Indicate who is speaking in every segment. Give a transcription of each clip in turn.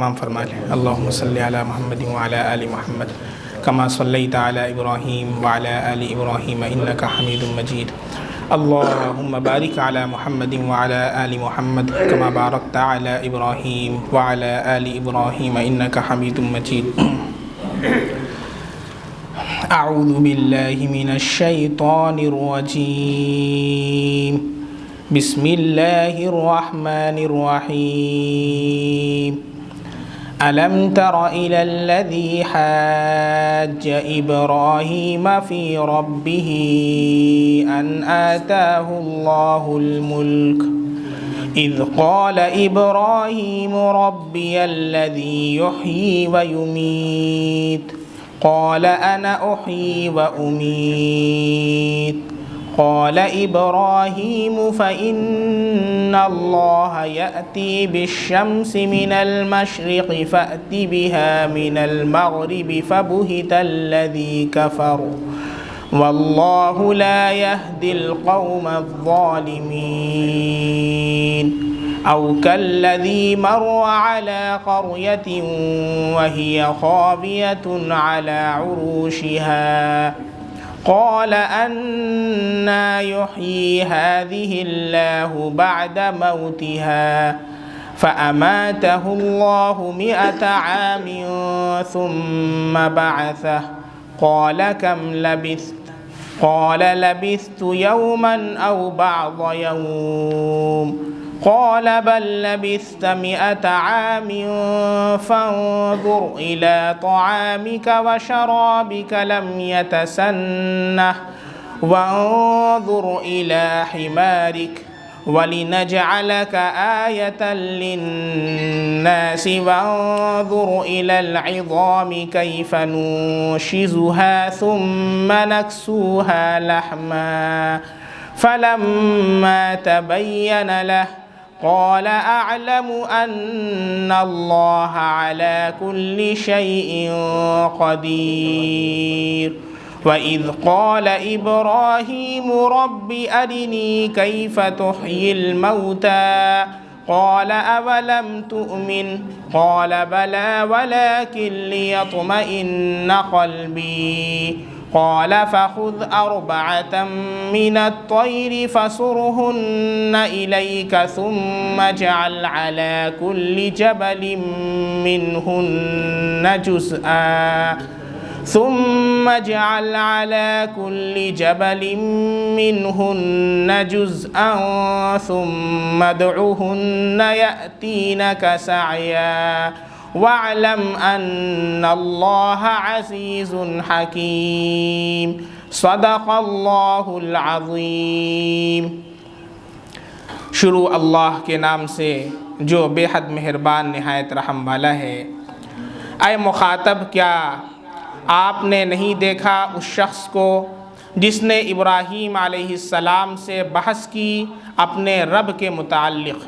Speaker 1: تمام فرما لیں۔ اللہم صلی علی محمد وعلی آل محمد کما صلیت علی ابراہیم وعلی آل ابراہیم انک حمید مجید۔ اللہم بارک علی محمد وعلی آل محمد کما بارکت علی ابراہیم وعلی آل ابراہیم انک حمید مجید۔ اعوذ باللہ من الشیطان الرجیم، بسم اللہ الرحمن الرحیم۔ ألم تر إلى الذي حاج إبراهيم في ربه أن آتاه الله الملك إذ قال إبراهيم ربي الذي يحيي ويميت قال أنا أحيي وأميت قال إبراهيم فإن الله يأتي بالشمس من المشرق فأت بها من المغرب فبهت الذي كفر والله لا يهدي القوم الظالمين أو كالذي مر على قرية وهي خاوية على عروشها قال أنى يحيي هذه الله بعد موتها فأماته الله 100 عام ثم بعثه قال كم لبثت قال لبثت يوما أو بعض يوم قال بل لبثت 100 عام فانظر إلى طعامك وشرابك لم يتسنه وانظر إلى حمارك ولنجعلك آية للناس وانظر إلى العظام كيف ننشزها ثم نكسوها لحما فلما تبين له قال أعلم أن الله على كل شيء قدير وإذ قال إبراهيم رب أرني كيف تحيي الموتى قال أولم تؤمن قال بلى ولكن ليطمئن قلبي قال فخذ 4 من الطير فصرهن إليك ثم اجعل على كل جبل منهن جزءا ثم ادعهن يأتينك سعيا واعلم ان اللہ عزیز حکیم صدق اللہ العظیم۔ شروع اللہ کے نام سے جو بے حد مہربان نہایت رحم والا ہے۔ اے مخاطب، کیا آپ نے نہیں دیکھا اس شخص کو جس نے ابراہیم علیہ السلام سے بحث کی اپنے رب کے متعلق،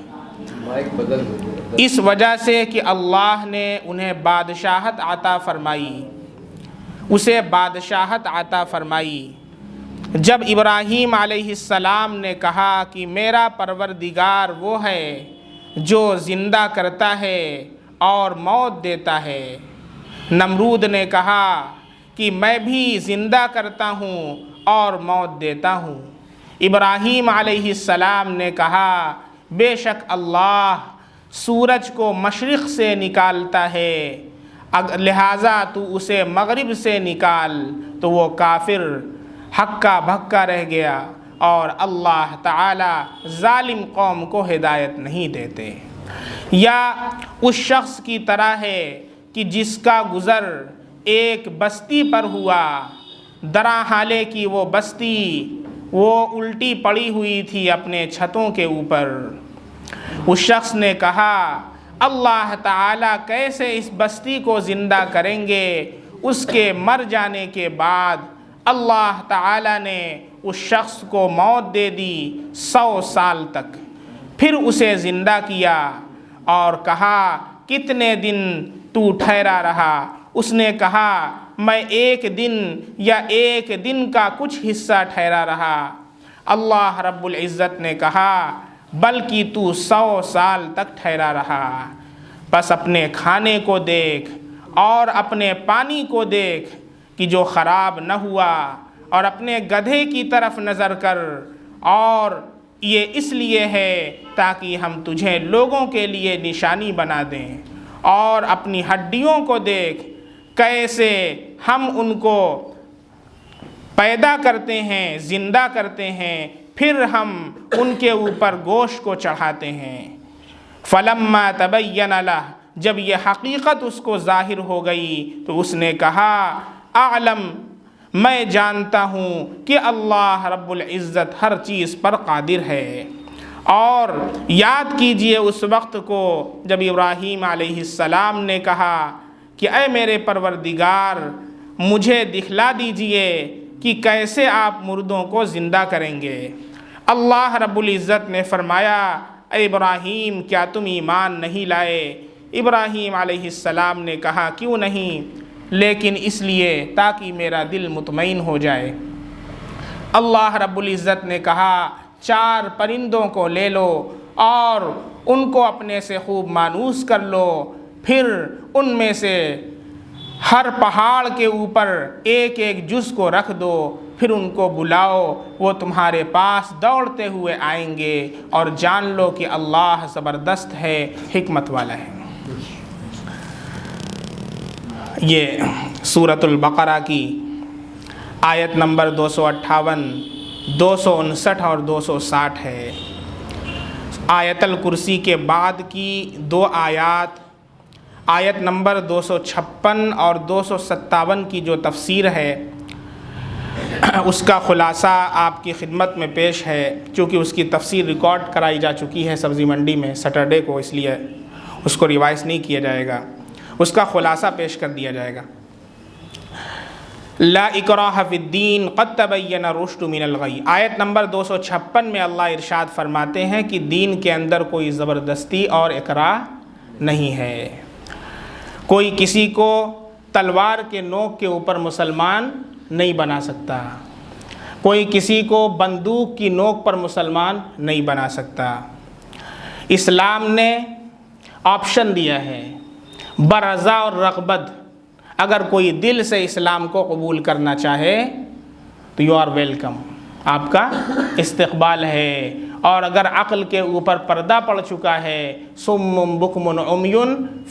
Speaker 1: اس وجہ سے کہ اللہ نے انہیں بادشاہت عطا فرمائی، اسے بادشاہت عطا فرمائی۔ جب ابراہیم علیہ السلام نے کہا کہ میرا پروردگار وہ ہے جو زندہ کرتا ہے اور موت دیتا ہے، نمرود نے کہا کہ میں بھی زندہ کرتا ہوں اور موت دیتا ہوں۔ ابراہیم علیہ السلام نے کہا بے شک اللہ سورج کو مشرق سے نکالتا ہے، لہٰذا تو اسے مغرب سے نکال، تو وہ کافر ہکا بھکا رہ گیا، اور اللہ تعالی ظالم قوم کو ہدایت نہیں دیتے۔ یا اس شخص کی طرح ہے کہ جس کا گزر ایک بستی پر ہوا، درا حالے کی وہ بستی وہ الٹی پڑی ہوئی تھی اپنے چھتوں کے اوپر۔ اس شخص نے کہا اللہ تعالیٰ کیسے اس بستی کو زندہ کریں گے؟ اس کے مر جانے کے بعد اللہ تعالیٰ نے اس شخص کو موت دے دی 100 سال تک، پھر اسے زندہ کیا اور کہا کتنے دن تو ٹھہرا رہا؟ اس نے کہا میں 1 دن یا 1 دن کا کچھ حصہ ٹھہرا رہا۔ اللہ رب العزت نے کہا بلکہ تو 100 سال تک ٹھہرا رہا۔ بس اپنے کھانے کو دیکھ اور اپنے پانی کو دیکھ کہ جو خراب نہ ہوا، اور اپنے گدھے کی طرف نظر کر، اور یہ اس لیے ہے تاکہ ہم تجھے لوگوں کے لیے نشانی بنا دیں، اور اپنی ہڈیوں کو دیکھ کیسے ہم ان کو پیدا کرتے ہیں، زندہ کرتے ہیں، پھر ہم ان کے اوپر گوشت کو چڑھاتے ہیں۔ فلما تبین لہ، جب یہ حقیقت اس کو ظاہر ہو گئی تو اس نے کہا اعلم، میں جانتا ہوں کہ اللہ رب العزت ہر چیز پر قادر ہے۔ اور یاد کیجئے اس وقت کو جب ابراہیم علیہ السلام نے کہا کہ اے میرے پروردگار مجھے دکھلا دیجئے کہ کیسے آپ مردوں کو زندہ کریں گے۔ اللہ رب العزت نے فرمایا اے ابراہیم کیا تم ایمان نہیں لائے؟ ابراہیم علیہ السلام نے کہا کیوں نہیں، لیکن اس لیے تاکہ میرا دل مطمئن ہو جائے۔ اللہ رب العزت نے کہا 4 پرندوں کو لے لو اور ان کو اپنے سے خوب مانوس کر لو، پھر ان میں سے ہر پہاڑ کے اوپر ایک ایک جز کو رکھ دو، پھر ان کو بلاؤ، وہ تمہارے پاس دوڑتے ہوئے آئیں گے، اور جان لو کہ اللہ زبردست ہے، حکمت والا ہے۔ یہ سورۃ البقرہ کی آیت نمبر 258، 259 اور 260 ہے۔ آیت الکرسی کے بعد کی 2 آیات، آیت نمبر 256 اور 257 کی جو تفسیر ہے اس کا خلاصہ آپ کی خدمت میں پیش ہے، چونکہ اس کی تفسیر ریکارڈ کرائی جا چکی ہے سبزی منڈی میں سیٹرڈے کو، اس لیے اس کو ریوائز نہیں کیا جائے گا، اس کا خلاصہ پیش کر دیا جائے گا۔ لا اکراہ فی الدین قد تبین الرشد من الغی، آیت نمبر 256 میں اللہ ارشاد فرماتے ہیں کہ دین کے اندر کوئی زبردستی اور اکراہ نہیں ہے۔ کوئی کسی کو تلوار کے نوک کے اوپر مسلمان نہیں بنا سکتا، کوئی کسی کو بندوق کی نوک پر مسلمان نہیں بنا سکتا۔ اسلام نے آپشن دیا ہے برضا اور رغبت، اگر کوئی دل سے اسلام کو قبول کرنا چاہے تو یو آر ویلکم، آپ کا استقبال ہے، اور اگر عقل کے اوپر پردہ پڑ چکا ہے صم بکم عمی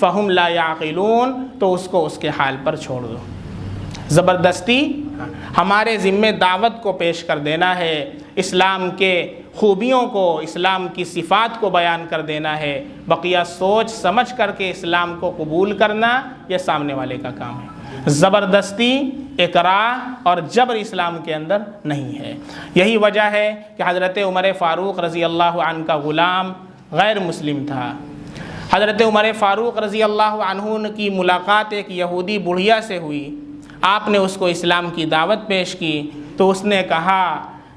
Speaker 1: فہم لا یعقلون، تو اس کو اس کے حال پر چھوڑ دو۔ زبردستی ہمارے ذمہ دعوت کو پیش کر دینا ہے، اسلام کے خوبیوں کو، اسلام کی صفات کو بیان کر دینا ہے، بقیہ سوچ سمجھ کر کے اسلام کو قبول کرنا یہ سامنے والے کا کام ہے۔ زبردستی، اکراہ اور جبر اسلام کے اندر نہیں ہے۔ یہی وجہ ہے کہ حضرت عمر فاروق رضی اللہ عنہ کا غلام غیر مسلم تھا۔ حضرت عمر فاروق رضی اللہ عنہ کی ملاقات ایک یہودی بڑھیا سے ہوئی، آپ نے اس کو اسلام کی دعوت پیش کی تو اس نے کہا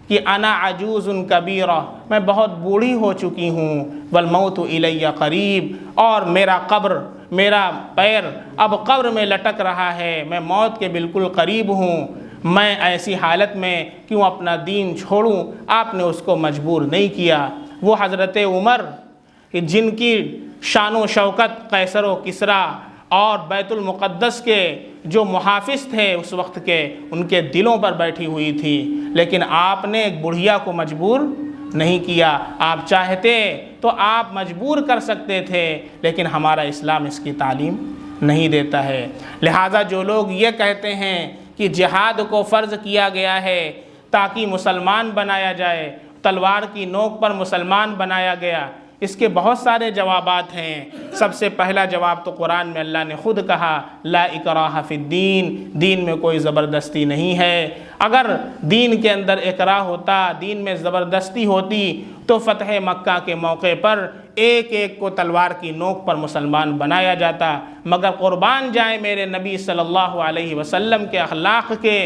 Speaker 1: کہ انا عجوز کبیرہ، میں بہت بوڑھی ہو چکی ہوں، والموت الی قریب، اور میرا پیر اب قبر میں لٹک رہا ہے، میں موت کے بالکل قریب ہوں، میں ایسی حالت میں کیوں اپنا دین چھوڑوں؟ آپ نے اس کو مجبور نہیں کیا۔ وہ حضرت عمر کہ جن کی شان و شوکت قیصر و کسریٰ اور بیت المقدس کے جو محافظ تھے اس وقت کے، ان کے دلوں پر بیٹھی ہوئی تھی، لیکن آپ نے ایک بڑھیا کو مجبور نہیں کیا۔ آپ چاہتے تو آپ مجبور کر سکتے تھے، لیکن ہمارا اسلام اس کی تعلیم نہیں دیتا ہے۔ لہٰذا جو لوگ یہ کہتے ہیں کہ جہاد کو فرض کیا گیا ہے تاکہ مسلمان بنایا جائے، تلوار کی نوک پر مسلمان بنایا گیا، اس کے بہت سارے جوابات ہیں۔ سب سے پہلا جواب تو قرآن میں اللہ نے خود کہا لا اکراہ فی الدین، دین میں کوئی زبردستی نہیں ہے۔ اگر دین کے اندر اکراہ ہوتا، دین میں زبردستی ہوتی تو فتح مکہ کے موقع پر ایک ایک کو تلوار کی نوک پر مسلمان بنایا جاتا، مگر قربان جائیں میرے نبی صلی اللہ علیہ وسلم کے اخلاق کے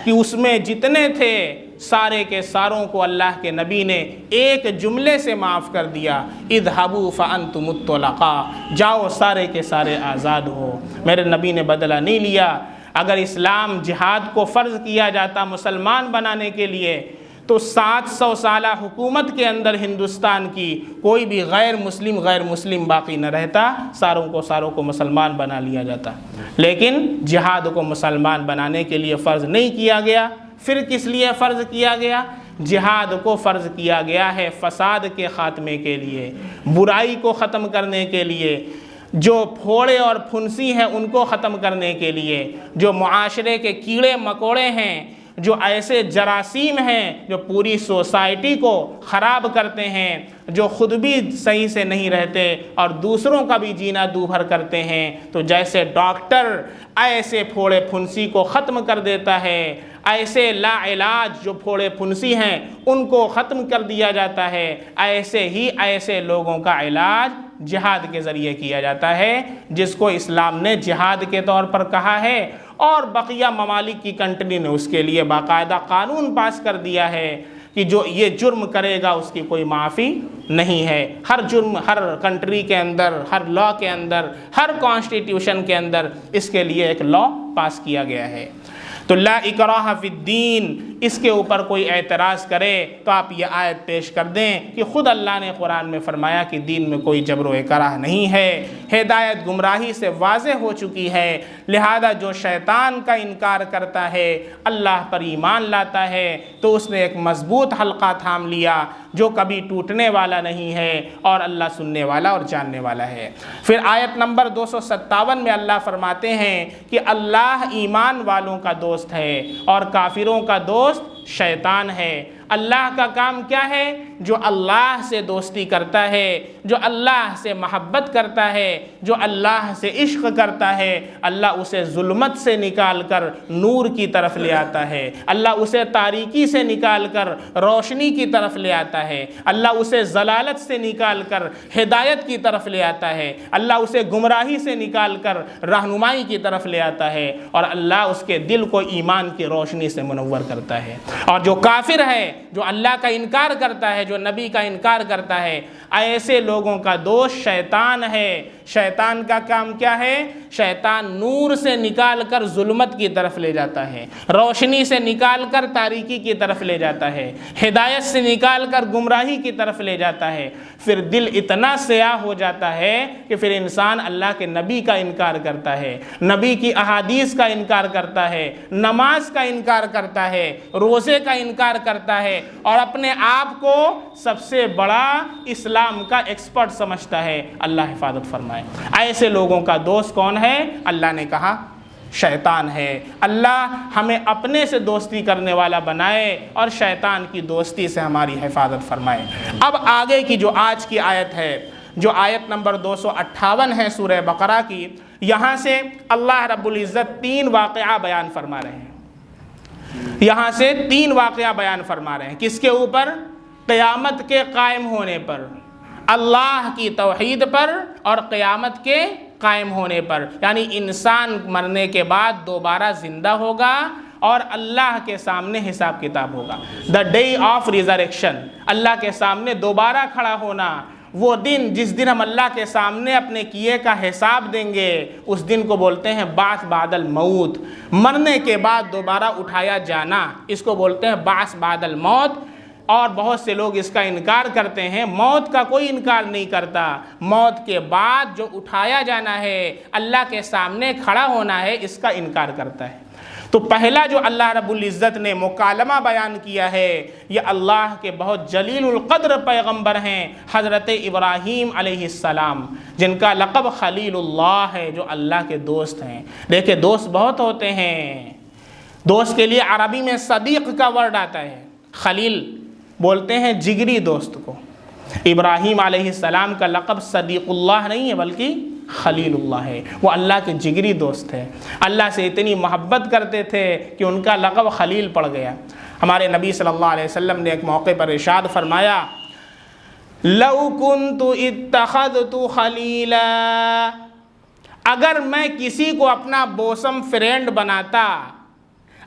Speaker 1: کہ اس میں جتنے تھے سارے کے ساروں کو اللہ کے نبی نے ایک جملے سے معاف کر دیا، اذهبوا فانتم الطلقاء، جاؤ سارے کے سارے آزاد ہو۔ میرے نبی نے بدلہ نہیں لیا۔ اگر اسلام جہاد کو فرض کیا جاتا مسلمان بنانے کے لیے تو 700 سالہ حکومت کے اندر ہندوستان کی کوئی بھی غیر مسلم باقی نہ رہتا، ساروں کو مسلمان بنا لیا جاتا۔ لیکن جہاد کو مسلمان بنانے کے لیے فرض نہیں کیا گیا۔ پھر کس لیے فرض کیا گیا؟ جہاد کو فرض کیا گیا ہے فساد کے خاتمے کے لیے، برائی کو ختم کرنے کے لیے، جو پھوڑے اور پھنسی ہیں ان کو ختم کرنے کے لیے، جو معاشرے کے کیڑے مکوڑے ہیں، جو ایسے جراثیم ہیں جو پوری سوسائٹی کو خراب کرتے ہیں، جو خود بھی صحیح سے نہیں رہتے اور دوسروں کا بھی جینا دوبھر کرتے ہیں، تو جیسے ڈاکٹر ایسے پھوڑے پھنسی کو ختم کر دیتا ہے، ایسے لا علاج جو پھوڑے پھنسی ہیں ان کو ختم کر دیا جاتا ہے، ایسے ہی ایسے لوگوں کا علاج جہاد کے ذریعے کیا جاتا ہے، جس کو اسلام نے جہاد کے طور پر کہا ہے، اور بقیہ ممالک کی کنٹری نے اس کے لیے باقاعدہ قانون پاس کر دیا ہے کہ جو یہ جرم کرے گا اس کی کوئی معافی نہیں ہے۔ ہر جرم ہر کنٹری کے اندر، ہر لا کے اندر، ہر کانسٹیٹیوشن کے اندر اس کے لیے ایک لا پاس کیا گیا ہے۔ تو لا اکراہ فی الدین، اس کے اوپر کوئی اعتراض کرے تو آپ یہ آیت پیش کر دیں کہ خود اللہ نے قرآن میں فرمایا کہ دین میں کوئی جبر و اکراہ نہیں ہے، ہدایت گمراہی سے واضح ہو چکی ہے، لہذا جو شیطان کا انکار کرتا ہے، اللہ پر ایمان لاتا ہے، تو اس نے ایک مضبوط حلقہ تھام لیا جو کبھی ٹوٹنے والا نہیں ہے، اور اللہ سننے والا اور جاننے والا ہے۔ پھر آیت نمبر 257 میں اللہ فرماتے ہیں کہ اللہ ایمان والوں کا دوست ہے اور کافروں کا دوست شیطان ہے۔ اللہ کا کام کیا ہے؟ جو اللہ سے دوستی کرتا ہے، جو اللہ سے محبت کرتا ہے، جو اللہ سے عشق کرتا ہے، اللہ اسے ظلمت سے نکال کر نور کی طرف لے آتا ہے، اللہ اسے تاریکی سے نکال کر روشنی کی طرف لے آتا ہے، اللہ اسے ضلالت سے نکال کر ہدایت کی طرف لے آتا ہے، اللہ اسے گمراہی سے نکال کر رہنمائی کی طرف لے آتا ہے، اور اللہ اس کے دل کو ایمان کی روشنی سے منور کرتا ہے۔ اور جو کافر ہے، جو اللہ کا انکار کرتا ہے، جو نبی کا انکار کرتا ہے، ایسے لوگوں کا دوست شیطان ہے۔ شیطان کا کام کیا ہے؟ شیطان نور سے نکال کر ظلمت کی طرف لے جاتا ہے، روشنی سے نکال کر تاریکی کی طرف لے جاتا ہے، ہدایت سے نکال کر گمراہی کی طرف لے جاتا ہے۔ پھر دل اتنا سیاہ ہو جاتا ہے کہ پھر انسان اللہ کے نبی کا انکار کرتا ہے، نبی کی احادیث کا انکار کرتا ہے، نماز کا انکار کرتا ہے، روزے کا انکار کرتا ہے، اور اپنے آپ کو سب سے بڑا اسلام کا ایکسپرٹ سمجھتا ہے۔ اللہ حفاظت فرمائے۔ ایسے لوگوں کا دوست کون ہے؟ اللہ نے کہا شیطان ہے۔ اللہ ہمیں اپنے سے دوستی کرنے والا بنائے اور شیطان کی دوستی سے ہماری حفاظت فرمائے۔ اب آگے کی جو آج کی آیت ہے، جو آیت نمبر 258 ہے سورہ بقرہ کی، یہاں سے اللہ رب العزت 3 واقعہ بیان فرما رہے ہیں۔ یہاں سے 3 واقعہ بیان فرما رہے ہیں۔ کس کے اوپر؟ قیامت کے قائم ہونے پر، اللہ کی توحید پر اور قیامت کے قائم ہونے پر، یعنی انسان مرنے کے بعد دوبارہ زندہ ہوگا اور اللہ کے سامنے حساب کتاب ہوگا۔ دا ڈے آف ریزریکشن، اللہ کے سامنے دوبارہ کھڑا ہونا، وہ دن جس دن ہم اللہ کے سامنے اپنے کیے کا حساب دیں گے، اس دن کو بولتے ہیں بعث بعد الموت، مرنے کے بعد دوبارہ اٹھایا جانا، اس کو بولتے ہیں بعث بعد الموت۔ اور بہت سے لوگ اس کا انکار کرتے ہیں، موت کا کوئی انکار نہیں کرتا، موت کے بعد جو اٹھایا جانا ہے، اللہ کے سامنے کھڑا ہونا ہے، اس کا انکار کرتا ہے۔ تو پہلا جو اللہ رب العزت نے مکالمہ بیان کیا ہے، یہ اللہ کے بہت جلیل القدر پیغمبر ہیں، حضرت ابراہیم علیہ السلام، جن کا لقب خلیل اللہ ہے، جو اللہ کے دوست ہیں۔ دیکھیں دوست بہت ہوتے ہیں، دوست کے لیے عربی میں صدیق کا ورڈ آتا ہے، خلیل بولتے ہیں جگری دوست کو۔ ابراہیم علیہ السلام کا لقب صدیق اللہ نہیں ہے بلکہ خلیل اللہ ہے، وہ اللہ کے جگری دوست ہے، اللہ سے اتنی محبت کرتے تھے کہ ان کا لقب خلیل پڑ گیا۔ ہمارے نبی صلی اللہ علیہ وسلم نے ایک موقع پر ارشاد فرمایا، لَوْ كُنْتُ اتَّخَذْتُ خَلِيلًا، اگر میں کسی کو اپنا بوسم فرینڈ بناتا،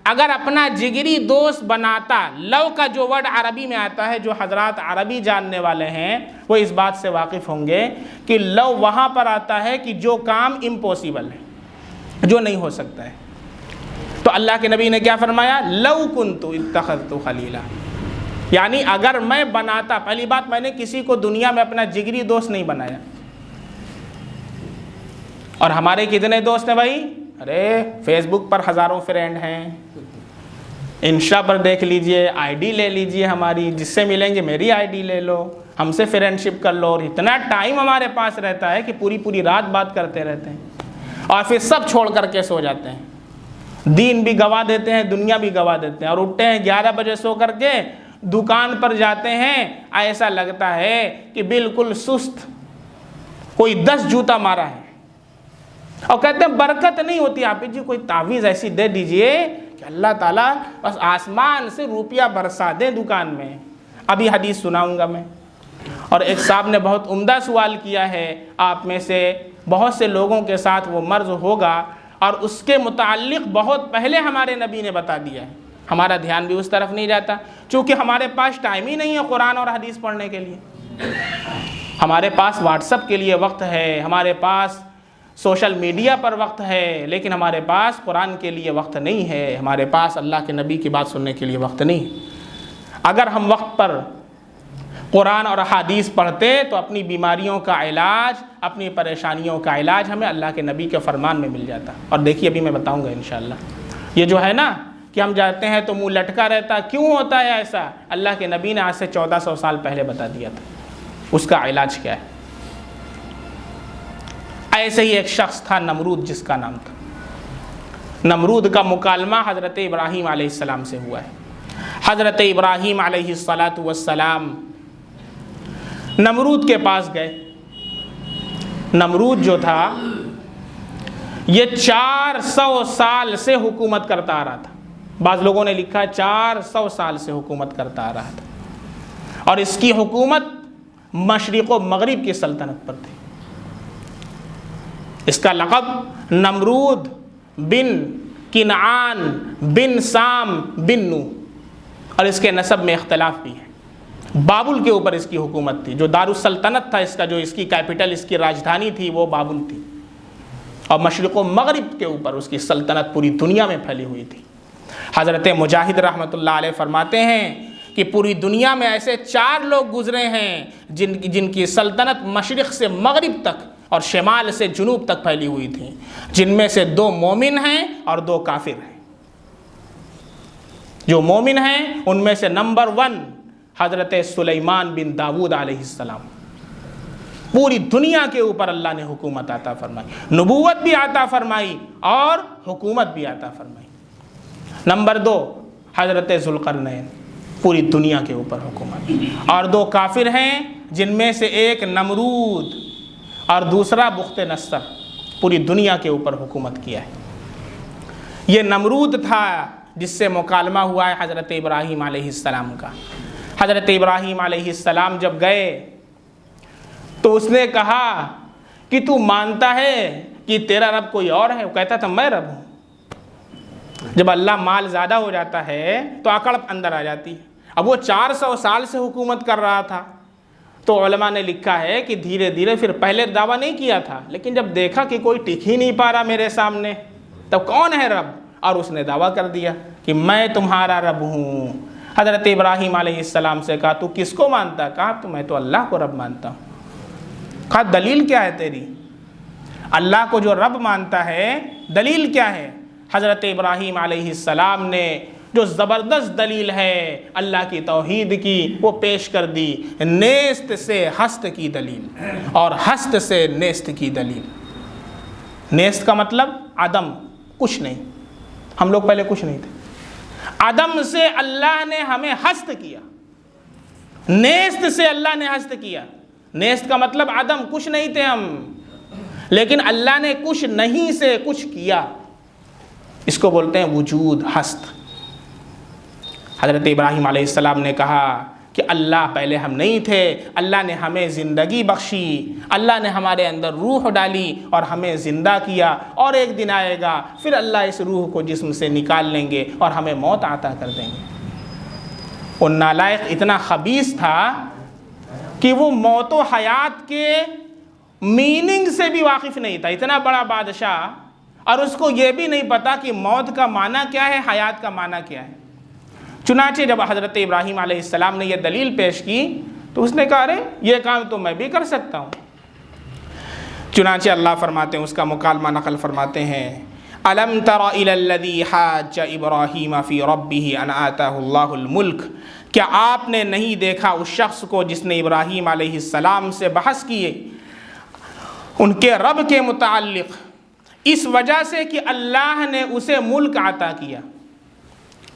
Speaker 1: اگر اپنا جگری دوست بناتا، لو کا جو ورڈ عربی میں آتا ہے، جو حضرات عربی جاننے والے ہیں وہ اس بات سے واقف ہوں گے کہ لو وہاں پر آتا ہے کہ جو کام امپوسیبل ہے، جو نہیں ہو سکتا ہے۔ تو اللہ کے نبی نے کیا فرمایا؟ لو کنت اتخذت خلیلا، یعنی اگر میں بناتا، پہلی بات میں نے کسی کو دنیا میں اپنا جگری دوست نہیں بنایا. اور ہمارے کتنے دوست ہیں بھائی؟ ارے فیس بک پر ہزاروں فرینڈ ہیں، انسٹا پر دیکھ لیجئے، آئی ڈی لے لیجئے ہماری، جس سے ملیں گے میری آئی ڈی لے لو، ہم سے فرینڈ شپ کر لو. اور اتنا ٹائم ہمارے پاس رہتا ہے کہ پوری رات بات کرتے رہتے ہیں اور پھر سب چھوڑ کر کے سو جاتے ہیں. دین بھی گوا دیتے ہیں، دنیا بھی گوا دیتے ہیں، اور اٹھتے ہیں 11 بجے سو کر کے دکان پر جاتے ہیں، ایسا لگتا ہے کہ بالکل سست کوئی 10 جوتا مارا ہے. اور کہتے ہیں برکت نہیں ہوتی. آپ جی کوئی تعویذ ایسی دے دیجئے کہ اللہ تعالیٰ بس آسمان سے روپیہ برسا دیں دکان میں. ابھی حدیث سناؤں گا میں. اور ایک صاحب نے بہت عمدہ سوال کیا ہے، آپ میں سے بہت سے لوگوں کے ساتھ وہ مرض ہوگا، اور اس کے متعلق بہت پہلے ہمارے نبی نے بتا دیا ہے. ہمارا دھیان بھی اس طرف نہیں جاتا، چونکہ ہمارے پاس ٹائم ہی نہیں ہے قرآن اور حدیث پڑھنے کے لیے. ہمارے پاس واٹس ایپ کے لیے وقت ہے، ہمارے پاس سوشل میڈیا پر وقت ہے، لیکن ہمارے پاس قرآن کے لیے وقت نہیں ہے، ہمارے پاس اللہ کے نبی کی بات سننے کے لیے وقت نہیں. اگر ہم وقت پر قرآن اور حدیث پڑھتے تو اپنی بیماریوں کا علاج، اپنی پریشانیوں کا علاج ہمیں اللہ کے نبی کے فرمان میں مل جاتا. اور دیکھیے ابھی میں بتاؤں گا انشاءاللہ. یہ جو ہے نا کہ ہم جاتے ہیں تو منہ لٹکا رہتا، کیوں ہوتا ہے ایسا؟ اللہ کے نبی نے آج سے 1400 سال پہلے بتا دیا تھا. اس کا علاج کیا ہے؟ ایسے ہی ایک شخص تھا نمرود، جس کا نام تھا. نمرود کا مکالمہ حضرت ابراہیم علیہ السلام سے ہوا ہے. حضرت ابراہیم علیہ السلام نمرود کے پاس گئے. نمرود جو تھا یہ 400 سال سے حکومت کرتا آ رہا تھا. بعض لوگوں نے لکھا 400 سال سے حکومت کرتا آ رہا تھا، اور اس کی حکومت مشرق و مغرب کی سلطنت پر تھی. اس کا لقب نمرود بن کنعان بن سام بن نو، اور اس کے نسب میں اختلاف بھی ہے. بابل کے اوپر اس کی حکومت تھی، جو دارالسلطنت تھا اس کا، جو اس کی کیپٹل، اس کی راجدھانی تھی، وہ بابل تھی. اور مشرق و مغرب کے اوپر اس کی سلطنت پوری دنیا میں پھیلی ہوئی تھی. حضرت مجاہد رحمۃ اللہ علیہ فرماتے ہیں کہ پوری دنیا میں ایسے 4 لوگ گزرے ہیں جن کی سلطنت مشرق سے مغرب تک اور شمال سے جنوب تک پھیلی ہوئی تھی، جن میں سے 2 مومن ہیں اور 2 کافر ہیں. جو مومن ہیں ان میں سے نمبر 1 حضرت سلیمان بن داود علیہ السلام. پوری دنیا کے اوپر اللہ نے حکومت عطا فرمائی، نبوت بھی عطا فرمائی اور حکومت بھی عطا فرمائی. نمبر 2 حضرت ذوالقرنین، پوری دنیا کے اوپر حکومت. اور 2 کافر ہیں، جن میں سے ایک نمرود اور دوسرا بخت نصر، پوری دنیا کے اوپر حکومت کیا ہے. یہ نمرود تھا جس سے مکالمہ ہوا ہے حضرت ابراہیم علیہ السلام کا. حضرت ابراہیم علیہ السلام جب گئے تو اس نے کہا کہ تو مانتا ہے کہ تیرا رب کوئی اور ہے؟ وہ کہتا تھا میں رب ہوں. جب اللہ مال زیادہ ہو جاتا ہے تو اکڑ اندر آ جاتی ہے. اب وہ 400 سال سے حکومت کر رہا تھا، تو علماء نے لکھا ہے کہ دھیرے دھیرے پھر پہلے دعویٰ نہیں کیا تھا، لیکن جب دیکھا کہ کوئی ٹک ہی نہیں پا رہا میرے سامنے، تب کون ہے رب؟ اور اس نے دعویٰ کر دیا کہ میں تمہارا رب ہوں. حضرت ابراہیم علیہ السلام سے کہا تو کس کو مانتا؟ کہا تو میں تو اللہ کو رب مانتا ہوں. کہا دلیل کیا ہے تیری؟ اللہ کو جو رب مانتا ہے دلیل کیا ہے؟ حضرت ابراہیم علیہ السلام نے جو زبردست دلیل ہے اللہ کی توحید کی وہ پیش کر دی. نیست سے ہست کی دلیل اور ہست سے نیست کی دلیل. نیست کا مطلب عدم، کچھ نہیں. ہم لوگ پہلے کچھ نہیں تھے، عدم سے اللہ نے ہمیں ہست کیا، نیست سے اللہ نے ہست کیا. نیست کا مطلب عدم، کچھ نہیں تھے ہم، لیکن اللہ نے کچھ نہیں سے کچھ کیا. اس کو بولتے ہیں وجود، ہست. حضرت ابراہیم علیہ السلام نے کہا کہ اللہ پہلے ہم نہیں تھے، اللہ نے ہمیں زندگی بخشی، اللہ نے ہمارے اندر روح ڈالی اور ہمیں زندہ کیا، اور ایک دن آئے گا پھر اللہ اس روح کو جسم سے نکال لیں گے اور ہمیں موت عطا کر دیں گے. وہ نالائق اتنا خبیث تھا کہ وہ موت و حیات کے میننگ سے بھی واقف نہیں تھا. اتنا بڑا بادشاہ، اور اس کو یہ بھی نہیں پتا کہ موت کا معنی کیا ہے، حیات کا معنی کیا ہے. چنانچہ جب حضرت ابراہیم علیہ السلام نے یہ دلیل پیش کی تو اس نے کہا ارے یہ کام تو میں بھی کر سکتا ہوں۔ چنانچہ اللہ فرماتے ہیں، اس کا مکالمہ نقل فرماتے ہیں، الم تر الی الذی حاج ابراہیم فی ربہ ان آتاہ اللہ الملک، کیا آپ نے نہیں دیکھا اس شخص کو جس نے ابراہیم علیہ السلام سے بحث کیے ان کے رب کے متعلق، اس وجہ سے کہ اللہ نے اسے ملک عطا کیا،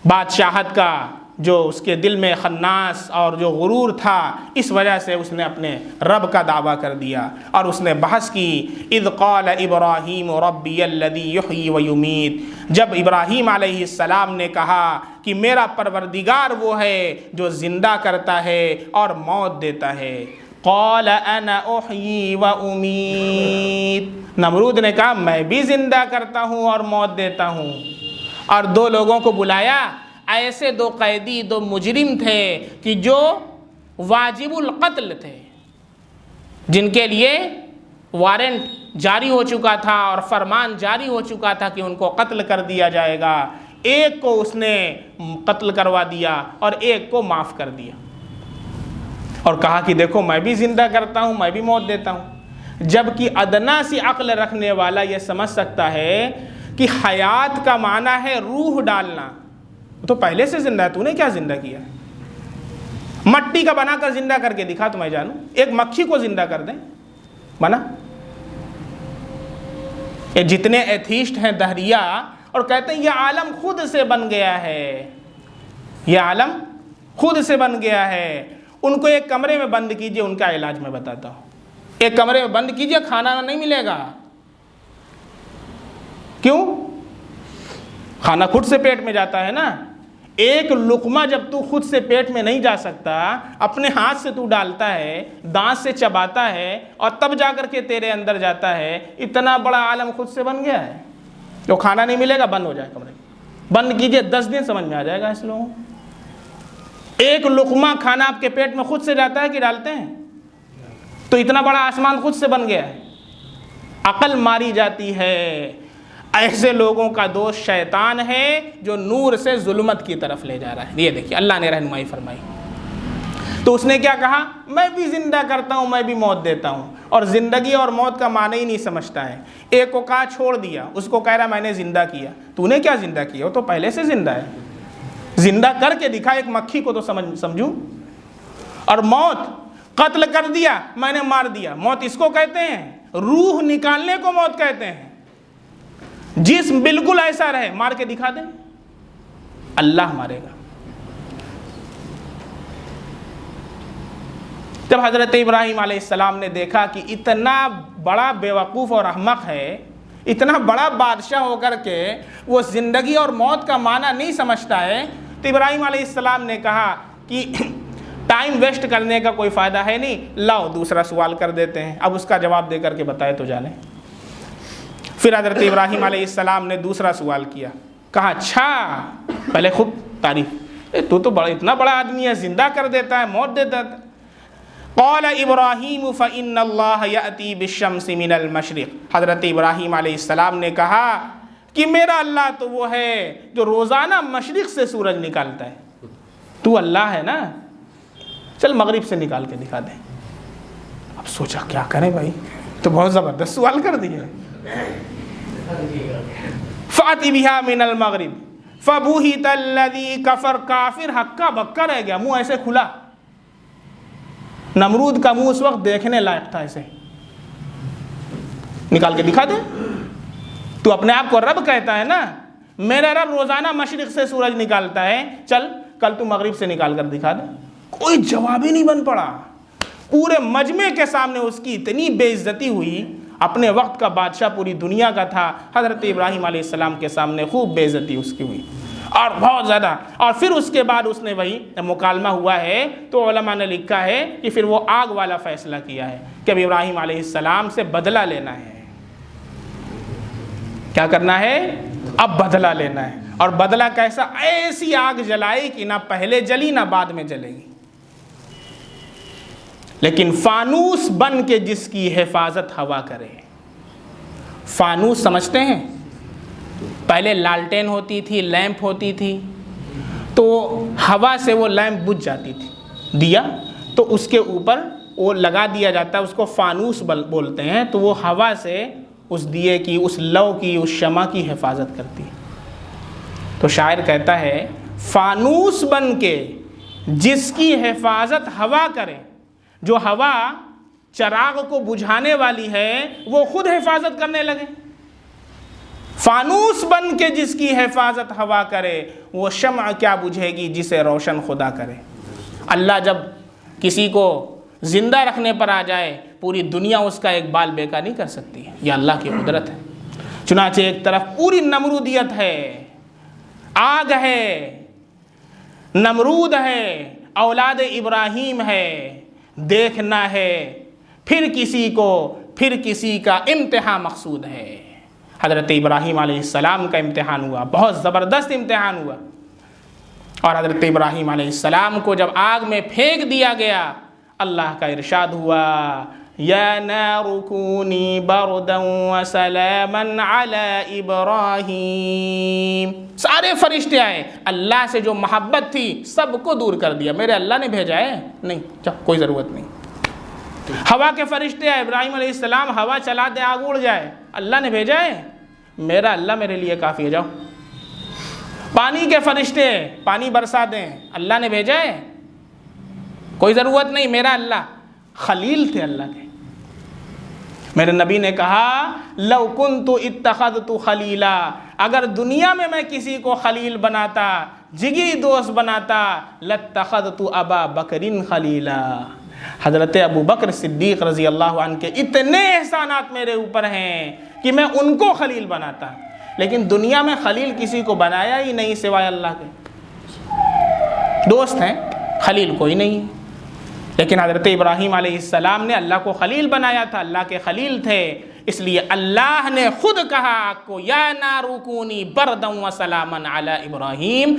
Speaker 1: بادشاہت کا جو اس کے دل میں خناس اور جو غرور تھا، اس وجہ سے اس نے اپنے رب کا دعویٰ کر دیا اور اس نے بحث کی۔ اذ قال ابراہیم ربی الذی یحیی و یمیت، جب ابراہیم علیہ السلام نے کہا کہ میرا پروردگار وہ ہے جو زندہ کرتا ہے اور موت دیتا ہے۔ قال انا احیی و امیت، نمرود نے کہا میں بھی زندہ کرتا ہوں اور موت دیتا ہوں، اور دو لوگوں کو بلایا، ایسے دو قیدی، دو مجرم تھے کہ جو واجب القتل تھے، جن کے لیے وارنٹ جاری ہو چکا تھا اور فرمان جاری ہو چکا تھا کہ ان کو قتل کر دیا جائے گا۔ ایک کو اس نے قتل کروا دیا اور ایک کو معاف کر دیا، اور کہا کہ دیکھو میں بھی زندہ کرتا ہوں، میں بھی موت دیتا ہوں۔ جبکہ ادنا سی عقل رکھنے والا یہ سمجھ سکتا ہے کہ حیات کا معنی ہے روح ڈالنا، تو پہلے سے زندہ ہے، تو نے کیا زندہ کیا؟ مٹی کا بنا کر زندہ کر کے دکھا تو میں جانوں، ایک مکھی کو زندہ کر دیں، بنا؟ یہ جتنے ایتھیسٹ ہیں دہریہ اور کہتے ہیں یہ عالم خود سے بن گیا ہے، یہ عالم خود سے بن گیا ہے، ان کو ایک کمرے میں بند کیجئے، ان کا علاج میں بتاتا ہوں۔ ایک کمرے میں بند کیجئے، کھانا نہیں ملے گا۔ کیوں؟ کھانا خود سے پیٹ میں جاتا ہے نا۔ ایک لقمہ جب تو خود سے پیٹ میں نہیں جا سکتا، اپنے ہاتھ سے تو ڈالتا ہے، دانت سے چباتا ہے اور تب جا کر کے تیرے اندر جاتا ہے، اتنا بڑا عالم خود سے بن گیا ہے۔ جو کھانا نہیں ملے گا بند ہو جائے کمرے، بند کیجئے، 10 دن سمجھ میں آ جائے گا اس لوگوں۔ ایک لقمہ کھانا آپ کے پیٹ میں خود سے جاتا ہے کہ ڈالتے ہیں؟ تو اتنا بڑا آسمان خود سے بن گیا ہے۔ عقل ماری جاتی ہے۔ ایسے لوگوں کا دوست شیطان ہے جو نور سے ظلمت کی طرف لے جا رہا ہے۔ یہ دیکھیے اللہ نے رہنمائی فرمائی۔ تو اس نے کیا کہا؟ میں بھی زندہ کرتا ہوں، میں بھی موت دیتا ہوں، اور زندگی اور موت کا معنی ہی نہیں سمجھتا ہے۔ ایک کو کہا چھوڑ دیا، اس کو کہہ رہا میں نے زندہ کیا۔ تو نے کیا زندہ کیا؟ وہ تو پہلے سے زندہ ہے، زندہ کر کے دکھا، ایک مکھی کو تو سمجھوں۔ اور موت، قتل کر دیا، میں نے مار دیا، موت اس کو کہتے ہیں؟ روح نکالنے کو موت کہتے ہیں۔ جسم بالکل ایسا رہے، مار کے دکھا دیں، اللہ مارے گا۔ جب حضرت ابراہیم علیہ السلام نے دیکھا کہ اتنا بڑا بیوقوف اور احمق ہے، اتنا بڑا بادشاہ ہو کر کے وہ زندگی اور موت کا معنی نہیں سمجھتا ہے، تو ابراہیم علیہ السلام نے کہا کہ ٹائم ویسٹ کرنے کا کوئی فائدہ ہے نہیں، لاؤ دوسرا سوال کر دیتے ہیں، اب اس کا جواب دے کر کے بتائے تو جانے۔ پھر حضرت ابراہیم علیہ السلام نے دوسرا سوال کیا، کہا اچھا، پہلے خود تعریف، تو بڑا اتنا بڑا آدمی ہے، زندہ کر دیتا ہے، موت دیتا ہے۔ قال ابراہیم فإن اللہ یأتی بالشمس من المشرق، حضرت ابراہیم علیہ السلام نے کہا کہ میرا اللہ تو وہ ہے جو روزانہ مشرق سے سورج نکالتا ہے، تو اللہ ہے نا، چل مغرب سے نکال کے دکھا دیں۔ اب سوچا کیا کریں بھائی، تو بہت زبردست سوال کر دیے۔ فَأْتِ بِهَا مِنَ الْمَغْرِبِ فَبُهِتَ الَّذِي كَفَرَ، کافر ہکا بکا رہ گیا، منہ ایسے کھلا۔ نمرود کا منہ اس وقت دیکھنے لائق تھا، ایسے نکال کے دکھا دے۔ تو اپنے آپ کو رب کہتا ہے نا، میرا رب روزانہ مشرق سے سورج نکالتا ہے، چل کل تو مغرب سے نکال کر دکھا دے۔ کوئی جواب ہی نہیں بن پڑا۔ پورے مجمع کے سامنے اس کی اتنی بے عزتی ہوئی، اپنے وقت کا بادشاہ پوری دنیا کا تھا، حضرت ابراہیم علیہ السلام کے سامنے خوب بے عزتی اس کی ہوئی، اور بہت زیادہ۔ اور پھر اس کے بعد اس نے وہی مکالمہ ہوا ہے تو علماء نے لکھا ہے کہ پھر وہ آگ والا فیصلہ کیا ہے کہ اب ابراہیم علیہ السلام سے بدلہ لینا ہے۔ کیا کرنا ہے؟ اب بدلہ لینا ہے۔ اور بدلہ کیسا؟ ایسی آگ جلائی کہ نہ پہلے جلی نہ بعد میں جلے گی، لیکن فانوس بن کے جس کی حفاظت ہوا کرے۔ فانوس سمجھتے ہیں؟ پہلے لالٹین ہوتی تھی، لیمپ ہوتی تھی، تو ہوا سے وہ لیمپ بجھ جاتی تھی، دیا تو اس کے اوپر وہ لگا دیا جاتا ہے، اس کو فانوس بولتے ہیں، تو وہ ہوا سے اس دیے کی، اس لو کی، اس شمع کی حفاظت کرتی ہے۔ تو شاعر کہتا ہے فانوس بن کے جس کی حفاظت ہوا کرے، جو ہوا چراغ کو بجھانے والی ہے وہ خود حفاظت کرنے لگے۔ فانوس بن کے جس کی حفاظت ہوا کرے وہ شمع کیا بجھے گی جسے روشن خدا کرے۔ اللہ جب کسی کو زندہ رکھنے پر آ جائے پوری دنیا اس کا ایک بال بیکا نہیں کر سکتی، یہ اللہ کی قدرت ہے۔ چنانچہ ایک طرف پوری نمرودیت ہے، آگ ہے، نمرود ہے، اولاد ابراہیم ہے، دیکھنا ہے پھر کسی کا امتحان مقصود ہے۔ حضرت ابراہیم علیہ السلام کا امتحان ہوا، بہت زبردست امتحان ہوا، اور حضرت ابراہیم علیہ السلام کو جب آگ میں پھینک دیا گیا اللہ کا ارشاد ہوا یا نار کونی بردا وسلاما علی ابراہیم۔ سارے فرشتے آئے، اللہ سے جو محبت تھی سب کو دور کر دیا۔ میرے اللہ نے بھیجا ہے؟ نہیں، کوئی ضرورت نہیں۔ ہوا کے فرشتے آئے، ابراہیم علیہ السلام ہوا چلا دے آگ اڑ جائے، اللہ نے بھیجا ہے؟ میرا اللہ میرے لیے کافی ہے، جاؤ۔ پانی کے فرشتے پانی برسا دیں، اللہ نے بھیجا ہے؟ کوئی ضرورت نہیں، میرا اللہ۔ خلیل تھے اللہ کے۔ میرے نبی نے کہا لو کنت اتخذت خلیلا، اگر دنیا میں کسی کو خلیل بناتا، جگری دوست بناتا، لاتخذت ابا بکر خلیلا۔ حضرت ابو بکر صدیق رضی اللہ عنہ کے اتنے احسانات میرے اوپر ہیں کہ میں ان کو خلیل بناتا، لیکن دنیا میں خلیل کسی کو بنایا ہی نہیں سوائے اللہ کے۔ دوست ہیں، خلیل کوئی نہیں ہے۔ لیکن حضرت ابراہیم علیہ السلام نے اللہ کو خلیل بنایا تھا، اللہ کے خلیل تھے، اس لیے اللہ نے خود کہا آگ کو یا نار کونی بردا وسلاما علی ابراہیم۔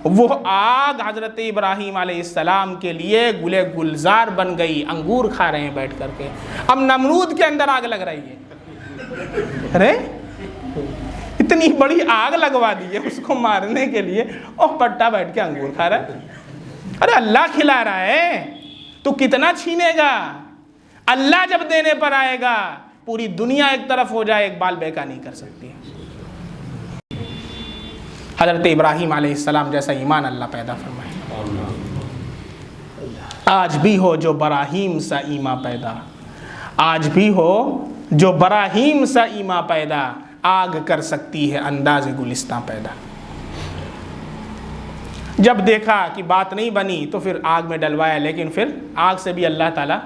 Speaker 1: وہ آگ حضرت ابراہیم علیہ السلام کے لیے گلے گلزار بن گئی، انگور کھا رہے ہیں بیٹھ کر کے۔ اب نمرود کے اندر آگ لگ رہی ہے، ارے اتنی بڑی آگ لگوا دی ہے اس کو مارنے کے لیے، اور پٹا بیٹھ کے انگور کھا رہا ہے۔ ارے اللہ کھلا رہا ہے تو کتنا چھینے گا؟ اللہ جب دینے پر آئے گا پوری دنیا ایک طرف ہو جائے ایک بال بیکا نہیں کر سکتی۔ حضرت ابراہیم علیہ السلام جیسا ایمان اللہ پیدا فرمائے۔ آج بھی ہو جو براہیم سا ایمان پیدا، آج بھی ہو جو براہیم سا ایمان پیدا، آگ کر سکتی ہے انداز گلستاں پیدا۔ جب دیکھا کہ بات نہیں بنی تو پھر آگ میں ڈلوایا، لیکن پھر آگ سے بھی اللہ تعالیٰ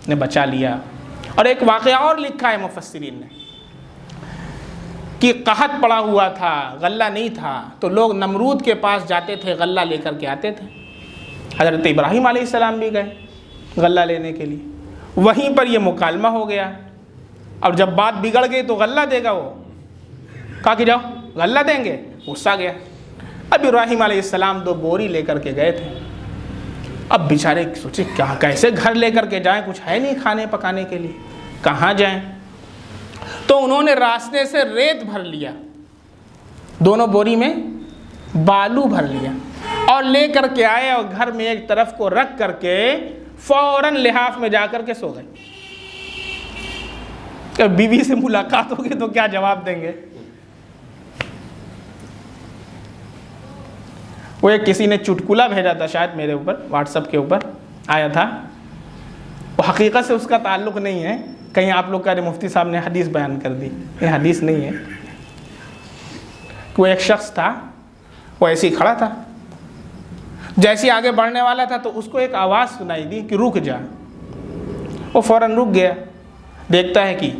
Speaker 1: نے بچا لیا۔ اور ایک واقعہ اور لکھا ہے مفسرین نے کہ قحط پڑا ہوا تھا، غلہ نہیں تھا، تو لوگ نمرود کے پاس جاتے تھے، غلہ لے کر کے آتے تھے۔ حضرت ابراہیم علیہ السلام بھی گئے غلہ لینے کے لیے، وہیں پر یہ مکالمہ ہو گیا۔ اور جب بات بگڑ گئی تو غلہ دے گا، وہ کہا کہ جاؤ غلہ دیں گے، غصہ گیا۔ اب ابراہیم علیہ السلام 2 بوری لے کر کے گئے تھے۔ اب بیچارے سوچے کیسے گھر لے کر کے جائیں، کچھ ہے نہیں کھانے پکانے کے لیے، کہاں جائیں؟ تو انہوں نے راستے سے ریت بھر لیا، دونوں بوری میں بالو بھر لیا، اور لے کر کے آئے، اور گھر میں ایک طرف کو رکھ کر کے فوراً لحاف میں جا کر کے سو گئے۔ کہ بیوی سے ملاقات ہوگی تو کیا جواب دیں گے؟ وہ ایک کسی نے چٹکلا بھیجا تھا شاید میرے اوپر، واٹس ایپ کے اوپر آیا تھا، وہ حقیقت سے اس کا تعلق نہیں ہے، کہیں آپ لوگ کہہ رہے مفتی صاحب نے حدیث بیان کر دی، یہ حدیث نہیں ہے۔ وہ ایک شخص تھا، وہ ایسے ہی کھڑا تھا، جیسے آگے بڑھنے والا تھا تو اس کو ایک آواز سنائی دی کہ رک جا۔ وہ فوراً رک گیا، دیکھتا ہے کہ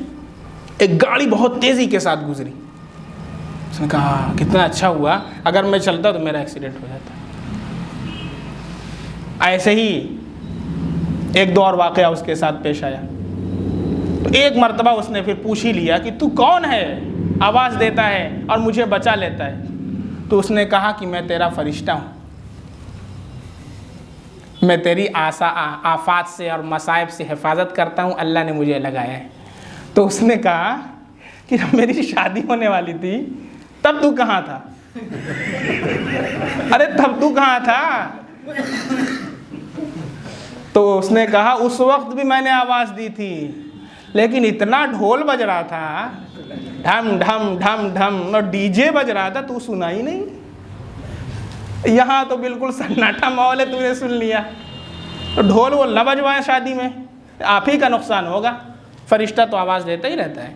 Speaker 1: ایک گاڑی بہت تیزی کے ساتھ گزری۔ اس نے کہا کتنا اچھا ہوا، اگر میں چلتا تو میرا ایکسیڈنٹ ہو جاتا۔ ایسے ہی 1-2 اور واقعہ اس کے ساتھ پیش آیا، تو ایک مرتبہ اس نے پھر پوچھ ہی لیا کہ تو کون ہے، آواز دیتا ہے اور مجھے بچا لیتا ہے؟ تو اس نے کہا کہ میں تیرا فرشتہ ہوں، میں تیری آفات سے اور مصائب سے حفاظت کرتا ہوں، اللہ نے مجھے لگایا ہے۔ تو اس نے کہا کہ جب میری شادی ہونے والی تھی تب تو کہاں تھا؟ ارے تب تو کہاں تھا؟ تو اس نے کہا اس وقت بھی میں نے آواز دی تھی، لیکن اتنا ڈھول بج رہا تھا، ڈھم ڈھم ڈھم ڈھم، اور ڈی جے بج رہا تھا، تو سنا ہی نہیں۔ یہاں تو بالکل سناٹا ماحول ہے، تو نے سن لیا۔ تو ڈھول وہ نہ بجوائیں شادی میں، آپ ہی کا نقصان ہوگا۔ فرشتہ تو آواز دیتا ہی رہتا ہے۔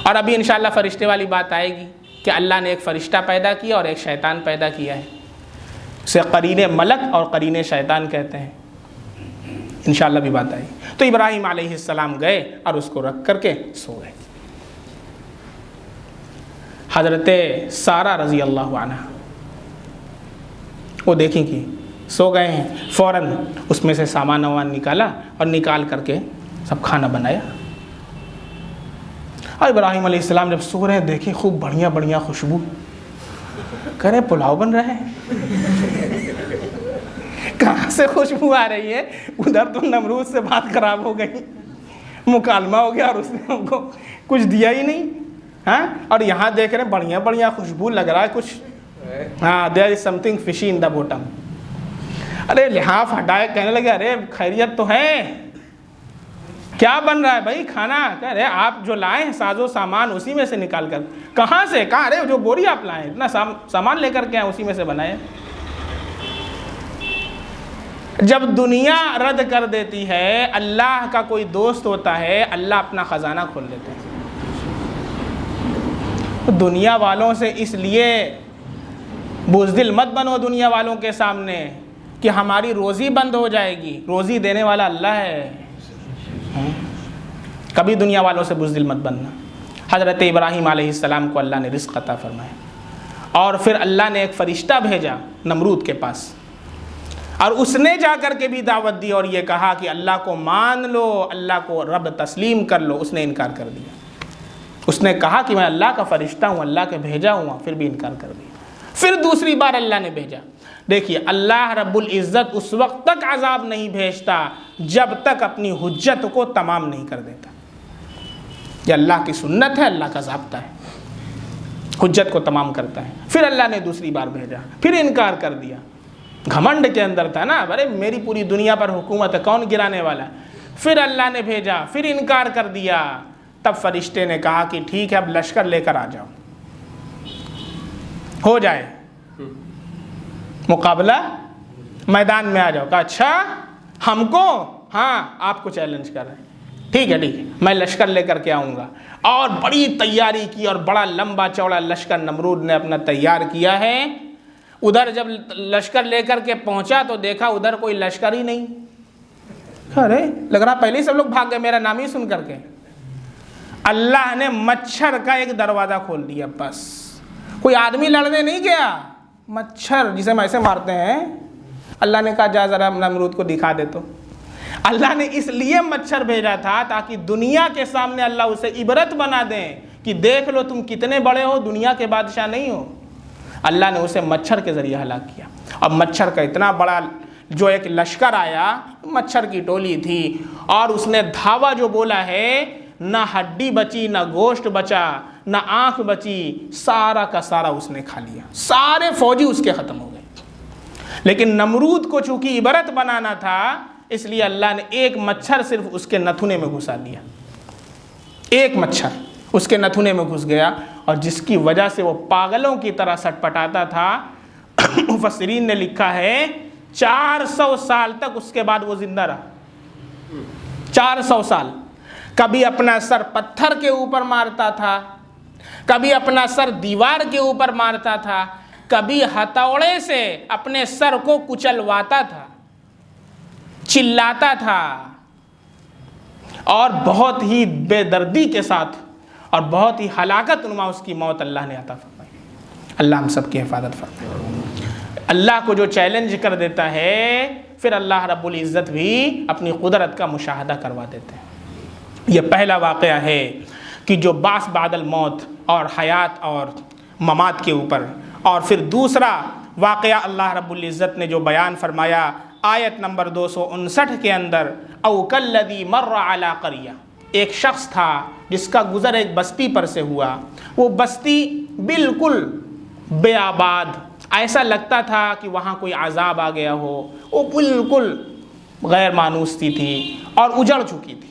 Speaker 1: اور ابھی انشاءاللہ فرشتے والی بات آئے گی کہ اللہ نے ایک فرشتہ پیدا کیا اور ایک شیطان پیدا کیا ہے، اسے قرین ملک اور قرین شیطان کہتے ہیں، انشاءاللہ بھی بات آئی۔ تو ابراہیم علیہ السلام گئے اور اس کو رکھ کر کے سو گئے۔ حضرت سارہ رضی اللہ عنہ وہ دیکھیں کہ سو گئے ہیں، فوراً اس میں سے سامان وامان نکالا اور نکال کر کے سب کھانا بنایا۔ اور ابراہیم علیہ السلام جب سو رہے ہیں دیکھیں خوب بڑھیا بڑھیا خوشبو، کہہ رہے پلاؤ بن رہا ہے، کہاں سے خوشبو آ رہی ہے؟ ادھر تو نمرود سے بات خراب ہو گئی، مکالمہ ہو گیا اور اس نے ہم کو کچھ دیا ہی نہیں، ہاں؟ اور یہاں دیکھ رہے ہیں بڑھیا بڑھیا خوشبو لگ رہا ہے کچھ، ہاں there is something fishy in the bottom۔ ارے لحاف ہٹائے، کہنے لگے ارے خیریت تو ہے، کیا بن رہا ہے بھائی کھانا؟ کہہ رہے آپ جو لائے ہیں ساز و سامان اسی میں سے نکال کر۔ کہاں سے؟ کہاں؟ ارے جو بوری آپ لائے ہیں اتنا سامان لے کر کے آئے، اسی میں سے بنائے۔ جب دنیا رد کر دیتی ہے، اللہ کا کوئی دوست ہوتا ہے، اللہ اپنا خزانہ کھول لیتے ہیں۔ دنیا والوں سے اس لیے بزدل مت بنو دنیا والوں کے سامنے کہ ہماری روزی بند ہو جائے گی، روزی دینے والا اللہ ہے۔ کبھی دنیا والوں سے بزدل مت بننا۔ حضرت ابراہیم علیہ السلام کو اللہ نے رزق عطا فرمایا، اور پھر اللہ نے ایک فرشتہ بھیجا نمرود کے پاس، اور اس نے جا کر کے بھی دعوت دی اور یہ کہا کہ اللہ کو مان لو، اللہ کو رب تسلیم کر لو۔ اس نے انکار کر دیا، اس نے کہا کہ میں اللہ کا فرشتہ ہوں، اللہ کے بھیجا ہوں، پھر بھی انکار کر دیا۔ پھر دوسری بار اللہ نے بھیجا۔ دیکھیے اللہ رب العزت اس وقت تک عذاب نہیں بھیجتا جب تک اپنی حجت کو تمام نہیں کر دیتا۔ یہ اللہ کی سنت ہے، اللہ کا ضابطہ ہے، حجت کو تمام کرتا ہے۔ پھر اللہ نے دوسری بار بھیجا، پھر انکار کر دیا۔ گھمنڈ کے اندر تھا نا، ارے میری پوری دنیا پر حکومت ہے، کون گرانے والا ہے؟ پھر اللہ نے بھیجا، پھر انکار کر دیا۔ تب فرشتے نے کہا کہ ٹھیک ہے اب لشکر لے کر آ جاؤ، ہو جائے مقابلہ، میدان میں آ جاؤ۔ کہا اچھا ہم کو؟ ہاں آپ کو چیلنج کر رہے ہیں، ٹھیک ہے ٹھیک ہے میں لشکر لے کر کے آؤں گا۔ اور بڑی تیاری کی، اور بڑا لمبا چوڑا لشکر نمرود نے اپنا تیار کیا ہے۔ ادھر جب لشکر لے کر کے پہنچا تو دیکھا ادھر کوئی لشکر ہی نہیں۔ ارے لگ رہا پہلے ہی سب لوگ بھاگ گئے میرا نام ہی سن کر کے۔ اللہ نے مچھر کا ایک دروازہ کھول دیا، بس کوئی آدمی لڑنے نہیں گیا، مچھر جسے ہم ایسے مارتے ہیں۔ اللہ نے کہا جا ذرا نمرود کو دکھا دے۔ تو اللہ نے اس لیے مچھر بھیجا تھا تاکہ دنیا کے سامنے اللہ اسے عبرت بنا دیں کہ دیکھ لو تم کتنے بڑے ہو، دنیا کے بادشاہ نہیں ہو۔ اللہ نے اسے مچھر کے ذریعے ہلاک کیا۔ اب مچھر کا اتنا بڑا جو ایک لشکر آیا، مچھر کی ٹولی تھی، اور اس نے دھاوا جو بولا ہے، نہ ہڈی بچی، نہ گوشت بچا، نہ آنکھ بچی، سارا کا سارا اس نے کھا لیا، سارے فوجی اس کے ختم ہو گئے۔ لیکن نمرود کو چونکہ عبرت بنانا تھا، اس لیے اللہ نے ایک مچھر صرف اس کے نتھنے میں گھسا دیا، ایک مچھر اس کے نتھنے میں گھس گیا، اور جس کی وجہ سے وہ پاگلوں کی طرح سٹ پٹاتا تھا۔ مفسرین نے لکھا ہے 400 سال تک اس کے بعد وہ زندہ رہا، 400 سال۔ کبھی اپنا سر پتھر کے اوپر مارتا تھا، کبھی اپنا سر دیوار کے اوپر مارتا تھا، کبھی ہتھوڑے سے اپنے سر کو کچلواتا تھا، چلاتا تھا، اور بہت ہی بے دردی کے ساتھ اور بہت ہی ہلاکت نما اس کی موت اللہ نے عطا فرمائی۔ اللہ ہم سب کی حفاظت فرمائے۔ اللہ کو جو چیلنج کر دیتا ہے، پھر اللہ رب العزت بھی اپنی قدرت کا مشاہدہ کروا دیتے ہیں۔ یہ پہلا واقعہ ہے کہ جو بعث بعد الموت اور حیات اور ممات کے اوپر، اور پھر دوسرا واقعہ اللہ رب العزت نے جو بیان فرمایا آیت نمبر 259 کے اندر، او کالذی مر علی قریہ، ایک شخص تھا جس کا گزر ایک بستی پر سے ہوا، وہ بستی بالکل بے آباد ایسا لگتا تھا کہ وہاں کوئی عذاب آ گیا ہو، وہ بالکل غیر مانوستی تھی اور اجڑ چکی تھی۔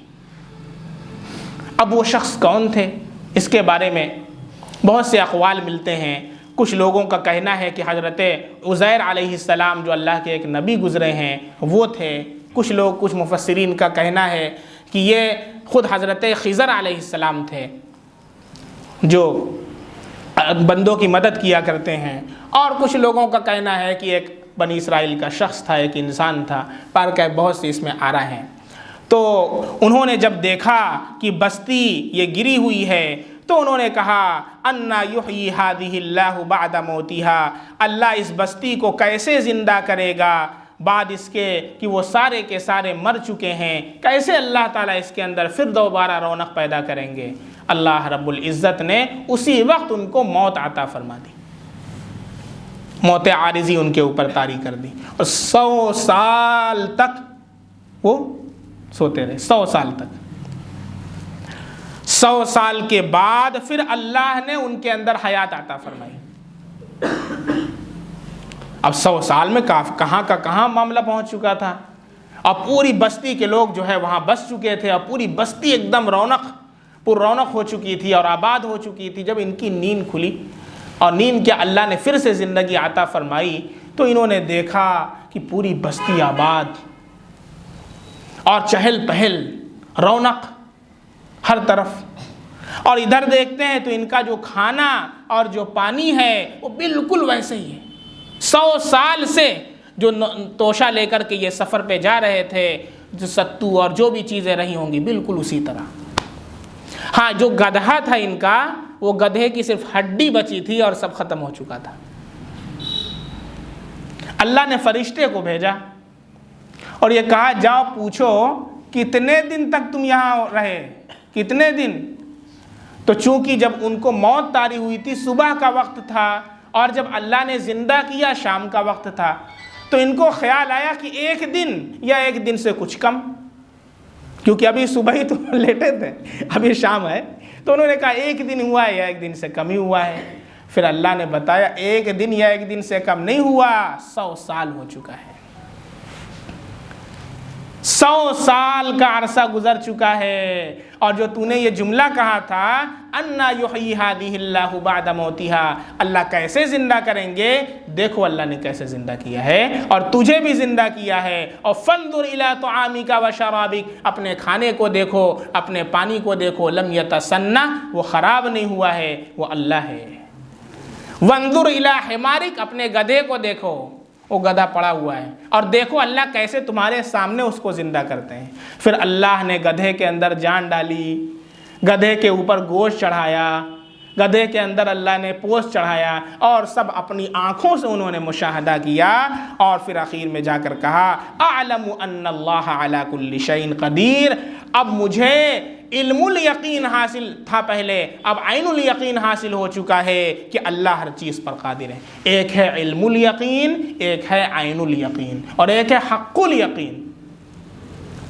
Speaker 1: اب وہ شخص کون تھے، اس کے بارے میں بہت سے اقوال ملتے ہیں۔ کچھ لوگوں کا کہنا ہے کہ حضرت عزیر علیہ السلام جو اللہ کے ایک نبی گزرے ہیں وہ تھے۔ کچھ مفسرین کا کہنا ہے کہ یہ خود حضرت خضر علیہ السلام تھے جو بندوں کی مدد کیا کرتے ہیں، اور کچھ لوگوں کا کہنا ہے کہ ایک بنی اسرائیل کا شخص تھا، ایک انسان تھا، پر کہ بہت سے اس میں آ رہے ہیں۔ تو انہوں نے جب دیکھا کہ بستی یہ گری ہوئی ہے تو انہوں نے کہا انا یحیی ہذہ اللہ بعد موتہا، اللہ اس بستی کو کیسے زندہ کرے گا بعد اس کے کہ وہ سارے کے سارے مر چکے ہیں، کیسے اللہ تعالیٰ اس کے اندر پھر دوبارہ رونق پیدا کریں گے؟ اللہ رب العزت نے اسی وقت ان کو موت عطا فرما دی، موت عارضی ان کے اوپر طاری کر دی، اور 100 سال تک وہ سوتے رہے، 100 سال تک۔ 100 سال کے بعد پھر اللہ نے ان کے اندر حیات عطا فرمائی۔ اب 100 سال میں کہاں کا کہاں معاملہ پہنچ چکا تھا، اب پوری بستی کے لوگ جو ہے وہاں بس چکے تھے، اب پوری بستی ایک دم پر رونق ہو چکی تھی اور آباد ہو چکی تھی۔ جب ان کی نیند کھلی اور نیند کے اللہ نے پھر سے زندگی عطا فرمائی تو انہوں نے دیکھا کہ پوری بستی آباد اور چہل پہل، رونق ہر طرف، اور ادھر دیکھتے ہیں تو ان کا جو کھانا اور جو پانی ہے وہ بالکل ویسے ہی ہے۔ 100 سال سے جو توشہ لے کر کے یہ سفر پہ جا رہے تھے، جو ستو اور جو بھی چیزیں رہی ہوں گی بالکل اسی طرح۔ ہاں، جو گدھا تھا ان کا، وہ گدھے کی صرف ہڈی بچی تھی اور سب ختم ہو چکا تھا۔ اللہ نے فرشتے کو بھیجا اور یہ کہا جاؤ پوچھو کتنے دن تک تم یہاں رہے، کتنے دن؟ تو چونکہ جب ان کو موت طاری ہوئی تھی صبح کا وقت تھا اور جب اللہ نے زندہ کیا شام کا وقت تھا، تو ان کو خیال آیا کہ 1 دن یا 1 دن سے کچھ کم، کیونکہ ابھی صبح ہی تو لیٹے تھے، ابھی شام ہے، تو انہوں نے کہا 1 دن ہوا ہے یا 1 دن سے کم ہی ہوا ہے۔ پھر اللہ نے بتایا 1 دن یا 1 دن سے کم نہیں ہوا، 100 سال ہو چکا ہے، 100 سال کا عرصہ گزر چکا ہے۔ اور جو تو نے یہ جملہ کہا تھا انا یحیی ہذہ اللہ بعد موتہا، اللہ کیسے زندہ کریں گے، دیکھو اللہ نے کیسے زندہ کیا ہے اور تجھے بھی زندہ کیا ہے۔ اور فانظر الی طعامک وشرابک، اپنے کھانے کو دیکھو، اپنے پانی کو دیکھو، لم یتسنہ، وہ خراب نہیں ہوا ہے، وہ اللہ ہے۔ وانظر الی حمارک، اپنے گدھے کو دیکھو، وہ گدھا پڑا ہوا ہے، اور دیکھو اللہ کیسے تمہارے سامنے اس کو زندہ کرتے ہیں۔ پھر اللہ نے گدھے کے اندر جان ڈالی، گدھے کے اوپر گوشت چڑھایا، گدھے کے اندر اللہ نے پوست چڑھایا، اور سب اپنی آنکھوں سے انہوں نے مشاہدہ کیا، اور پھر آخر میں جا کر کہا اعلم ان اللہ علی کل شیء قدیر، اب مجھے علم الیقین حاصل تھا پہلے، اب عین الیقین حاصل ہو چکا ہے کہ اللہ ہر چیز پر قادر ہے۔ ایک ہے علم الیقین، ایک ہے عین الیقین، اور ایک ہے حق الیقین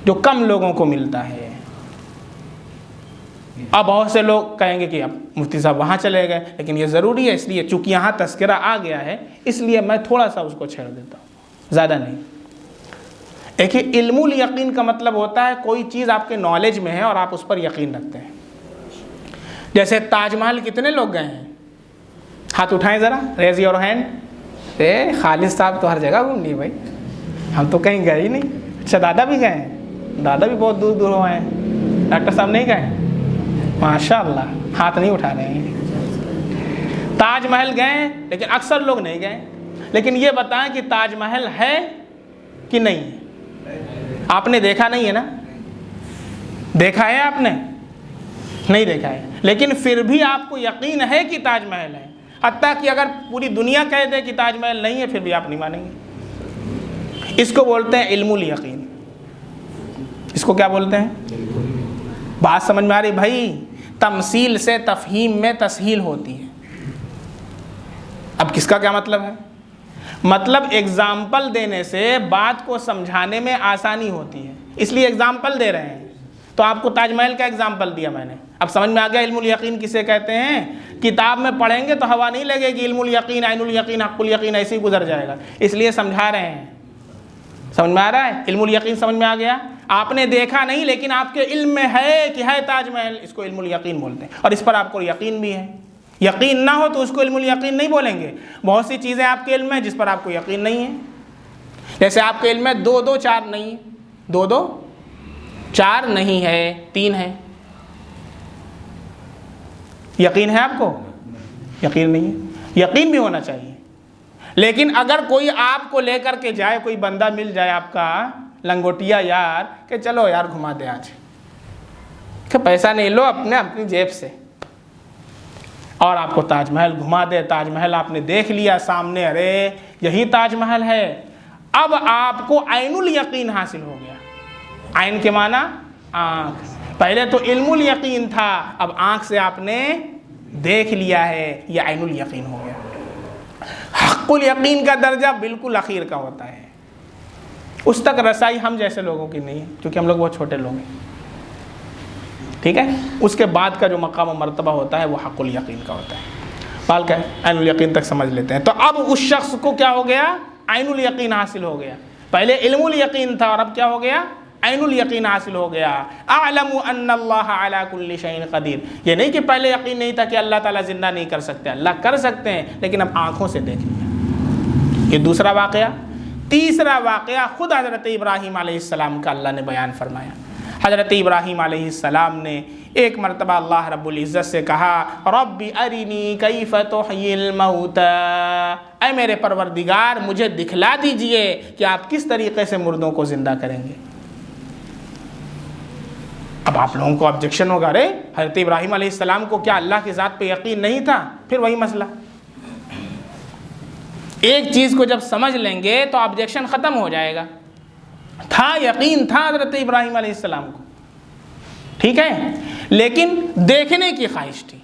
Speaker 1: جو کم لوگوں کو ملتا ہے۔ اب بہت سے لوگ کہیں گے کہ اب مفتی صاحب وہاں چلے گئے، لیکن یہ ضروری ہے، اس لیے چونکہ یہاں تذکرہ آ گیا ہے اس لیے میں تھوڑا سا اس کو چھیڑ دیتا ہوں، زیادہ نہیں۔ ایک علم الیقین کا مطلب ہوتا ہے کوئی چیز آپ کے نالج میں ہے اور آپ اس پر یقین رکھتے ہیں۔ جیسے تاج محل کتنے لوگ گئے ہیں؟ ہاتھ اٹھائیں ذرا، ریز یور ہینڈ۔ خالد صاحب تو ہر جگہ گھوم لیے بھائی، ہم تو کہیں گئے ہی نہیں۔ اچھا دادا بھی گئے ہیں؟ دادا بھی بہت دور دور ہوئے ہیں۔ ڈاکٹر صاحب نہیں گئے؟ ماشاء اللہ، ہاتھ نہیں اٹھا رہے ہیں۔ تاج محل گئے ہیں لیکن اکثر لوگ نہیں گئے، لیکن یہ بتائیں کہ تاج محل ہے کہ نہیں؟ آپ نے دیکھا نہیں ہے نا؟ دیکھا ہے آپ نے؟ نہیں دیکھا ہے، لیکن پھر بھی آپ کو یقین ہے کہ تاج محل ہے، حتیٰ کہ اگر پوری دنیا کہہ دے کہ تاج محل نہیں ہے پھر بھی آپ نہیں مانیں گے۔ اس کو بولتے ہیں علم الیقین۔ اس کو کیا بولتے ہیں؟ بات سمجھ میں آ رہی بھائی؟ تمثیل سے تفہیم میں تسہیل ہوتی ہے۔ اب کس کا کیا مطلب ہے؟ مطلب ایگزامپل دینے سے بات کو سمجھانے میں آسانی ہوتی ہے، اس لیے ایگزامپل دے رہے ہیں۔ تو آپ کو تاج محل کا اگزامپل دیا میں نے. اب سمجھ میں آ گیا علم الیقین کسے کہتے ہیں. کتاب میں پڑھیں گے تو ہوا نہیں لگے گی, علم الیقین, عین الیقین, حق الیقین ایسے ہی گزر جائے گا, اس لیے سمجھا رہے ہیں. سمجھ میں آ رہا ہے؟ علم الیقین سمجھ میں آ گیا. آپ نے دیکھا نہیں لیکن آپ کے علم میں ہے کہ ہے تاج محل, اس کو علم الیقین بولتے ہیں, اور اس پر آپ کو یقین بھی ہے. یقین نہ ہو تو اس کو علم الیقین نہیں بولیں گے. بہت سی چیزیں آپ کے علم میں جس پر آپ کو یقین نہیں ہے. جیسے آپ کے علم میں 2 2 4 نہیں, 2 2 4 نہیں ہے, 3 ہے. یقین ہے آپ کو؟ یقین نہیں ہے. یقین بھی ہونا چاہیے. لیکن اگر کوئی آپ کو لے کر کے جائے, کوئی بندہ مل جائے آپ کا لنگوٹیا یار, کہ چلو یار گھما دے آج, کہ پیسہ نہیں لو اپنی جیب سے, اور آپ کو تاج محل گھما دے. تاج محل آپ نے دیکھ لیا سامنے, ارے یہی تاج محل ہے. اب آپ کو عین الیقین حاصل ہو گیا. عین کے معنی آنکھ. پہلے تو علم الیقین تھا, اب آنکھ سے آپ نے دیکھ لیا ہے, یہ عین الیقین ہو گیا. حق الیقین کا درجہ بالکل اخیر کا ہوتا ہے. اس تک رسائی ہم جیسے لوگوں کی نہیں ہے, کیونکہ ہم لوگ بہت چھوٹے لوگ ہیں. ٹھیک ہے, اس کے بعد کا جو مقام و مرتبہ ہوتا ہے وہ حق الیقین کا ہوتا ہے. بال کا عین الیقین تک سمجھ لیتے ہیں. تو اب اس شخص کو کیا ہو گیا؟ عین الیقین حاصل ہو گیا. پہلے علم الیقین تھا اور اب کیا ہو گیا؟ عین الیقین حاصل ہو گیا. اعلم ان اللہ علی کل شیء قدیر. یہ نہیں کہ پہلے یقین نہیں تھا کہ اللہ تعالیٰ زندہ نہیں کر سکتے, اللہ کر سکتے ہیں, لیکن اب آنکھوں سے دیکھ لیا. یہ دوسرا واقعہ. تیسرا واقعہ خود حضرت ابراہیم علیہ السلام کا اللہ نے بیان فرمایا. حضرت ابراہیم علیہ السلام نے ایک مرتبہ اللہ رب العزت سے کہا, رب ارنی کیف تحیی الموتی, اے میرے پروردگار مجھے دکھلا دیجئے کہ آپ کس طریقے سے مردوں کو زندہ کریں گے. اب آپ لوگوں کو آبجیکشن ہوگا, رے حضرت ابراہیم علیہ السلام کو کیا اللہ کی ذات پہ یقین نہیں تھا؟ پھر وہی مسئلہ, ایک چیز کو جب سمجھ لیں گے تو آبجیکشن ختم ہو جائے گا. تھا یقین تھا حضرت ابراہیم علیہ السلام کو, ٹھیک ہے, لیکن دیکھنے کی خواہش تھی.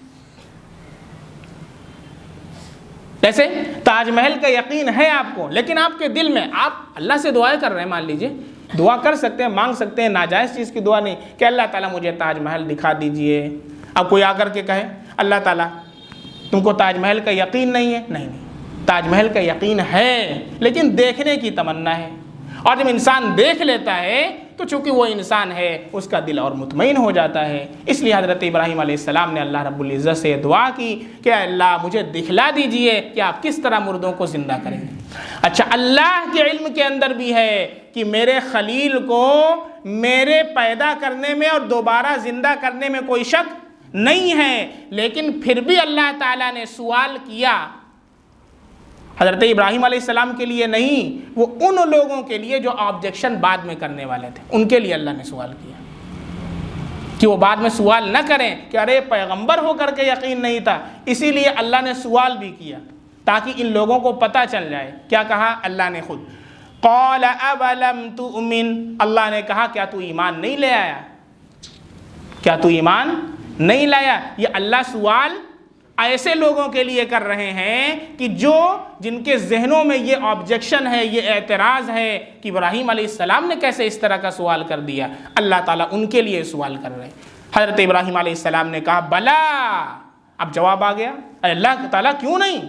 Speaker 1: جیسے تاج محل کا یقین ہے آپ کو, لیکن آپ کے دل میں آپ اللہ سے دعائیں کر رہے ہیں. مان لیجئے دعا کر سکتے ہیں, مانگ سکتے ہیں, ناجائز چیز کی دعا نہیں کہ اللہ تعالیٰ مجھے تاج محل دکھا دیجئے. اب کوئی آ کر کے کہے, اللہ تعالیٰ تم کو تاج محل کا یقین نہیں ہے. نہیں, تاج محل کا یقین ہے لیکن دیکھنے کی تمنا ہے. اور جب انسان دیکھ لیتا ہے تو چونکہ وہ انسان ہے اس کا دل اور مطمئن ہو جاتا ہے. اس لیے حضرت ابراہیم علیہ السلام نے اللہ رب العزت سے دعا کی کہ اللہ مجھے دکھلا دیجئے کہ آپ کس طرح مردوں کو زندہ کریں گے. اچھا, اللہ کے علم کے اندر بھی ہے کہ میرے خلیل کو میرے پیدا کرنے میں اور دوبارہ زندہ کرنے میں کوئی شک نہیں ہے, لیکن پھر بھی اللہ تعالیٰ نے سوال کیا. حضرت ابراہیم علیہ السلام کے لیے نہیں, وہ ان لوگوں کے لیے جو آبجیکشن بعد میں کرنے والے تھے, ان کے لیے اللہ نے سوال کیا کہ وہ بعد میں سوال نہ کریں کہ ارے پیغمبر ہو کر کے یقین نہیں تھا. اسی لیے اللہ نے سوال بھی کیا تاکہ ان لوگوں کو پتہ چل جائے. کیا کہا اللہ نے خود؟ قال اولم تؤمن, اللہ نے کہا کیا تو ایمان نہیں لے آیا؟ کیا تو ایمان نہیں لایا؟ یہ اللہ سوال ایسے لوگوں کے لیے کر رہے ہیں کہ جن کے ذہنوں میں یہ آبجیکشن ہے, یہ اعتراض ہے کہ ابراہیم علیہ السلام نے کیسے اس طرح کا سوال کر دیا. اللہ تعالیٰ ان کے لیے سوال کر رہے ہیں. حضرت ابراہیم علیہ السلام نے کہا بلا. اب جواب آ گیا, اے اللہ تعالیٰ کیوں نہیں؟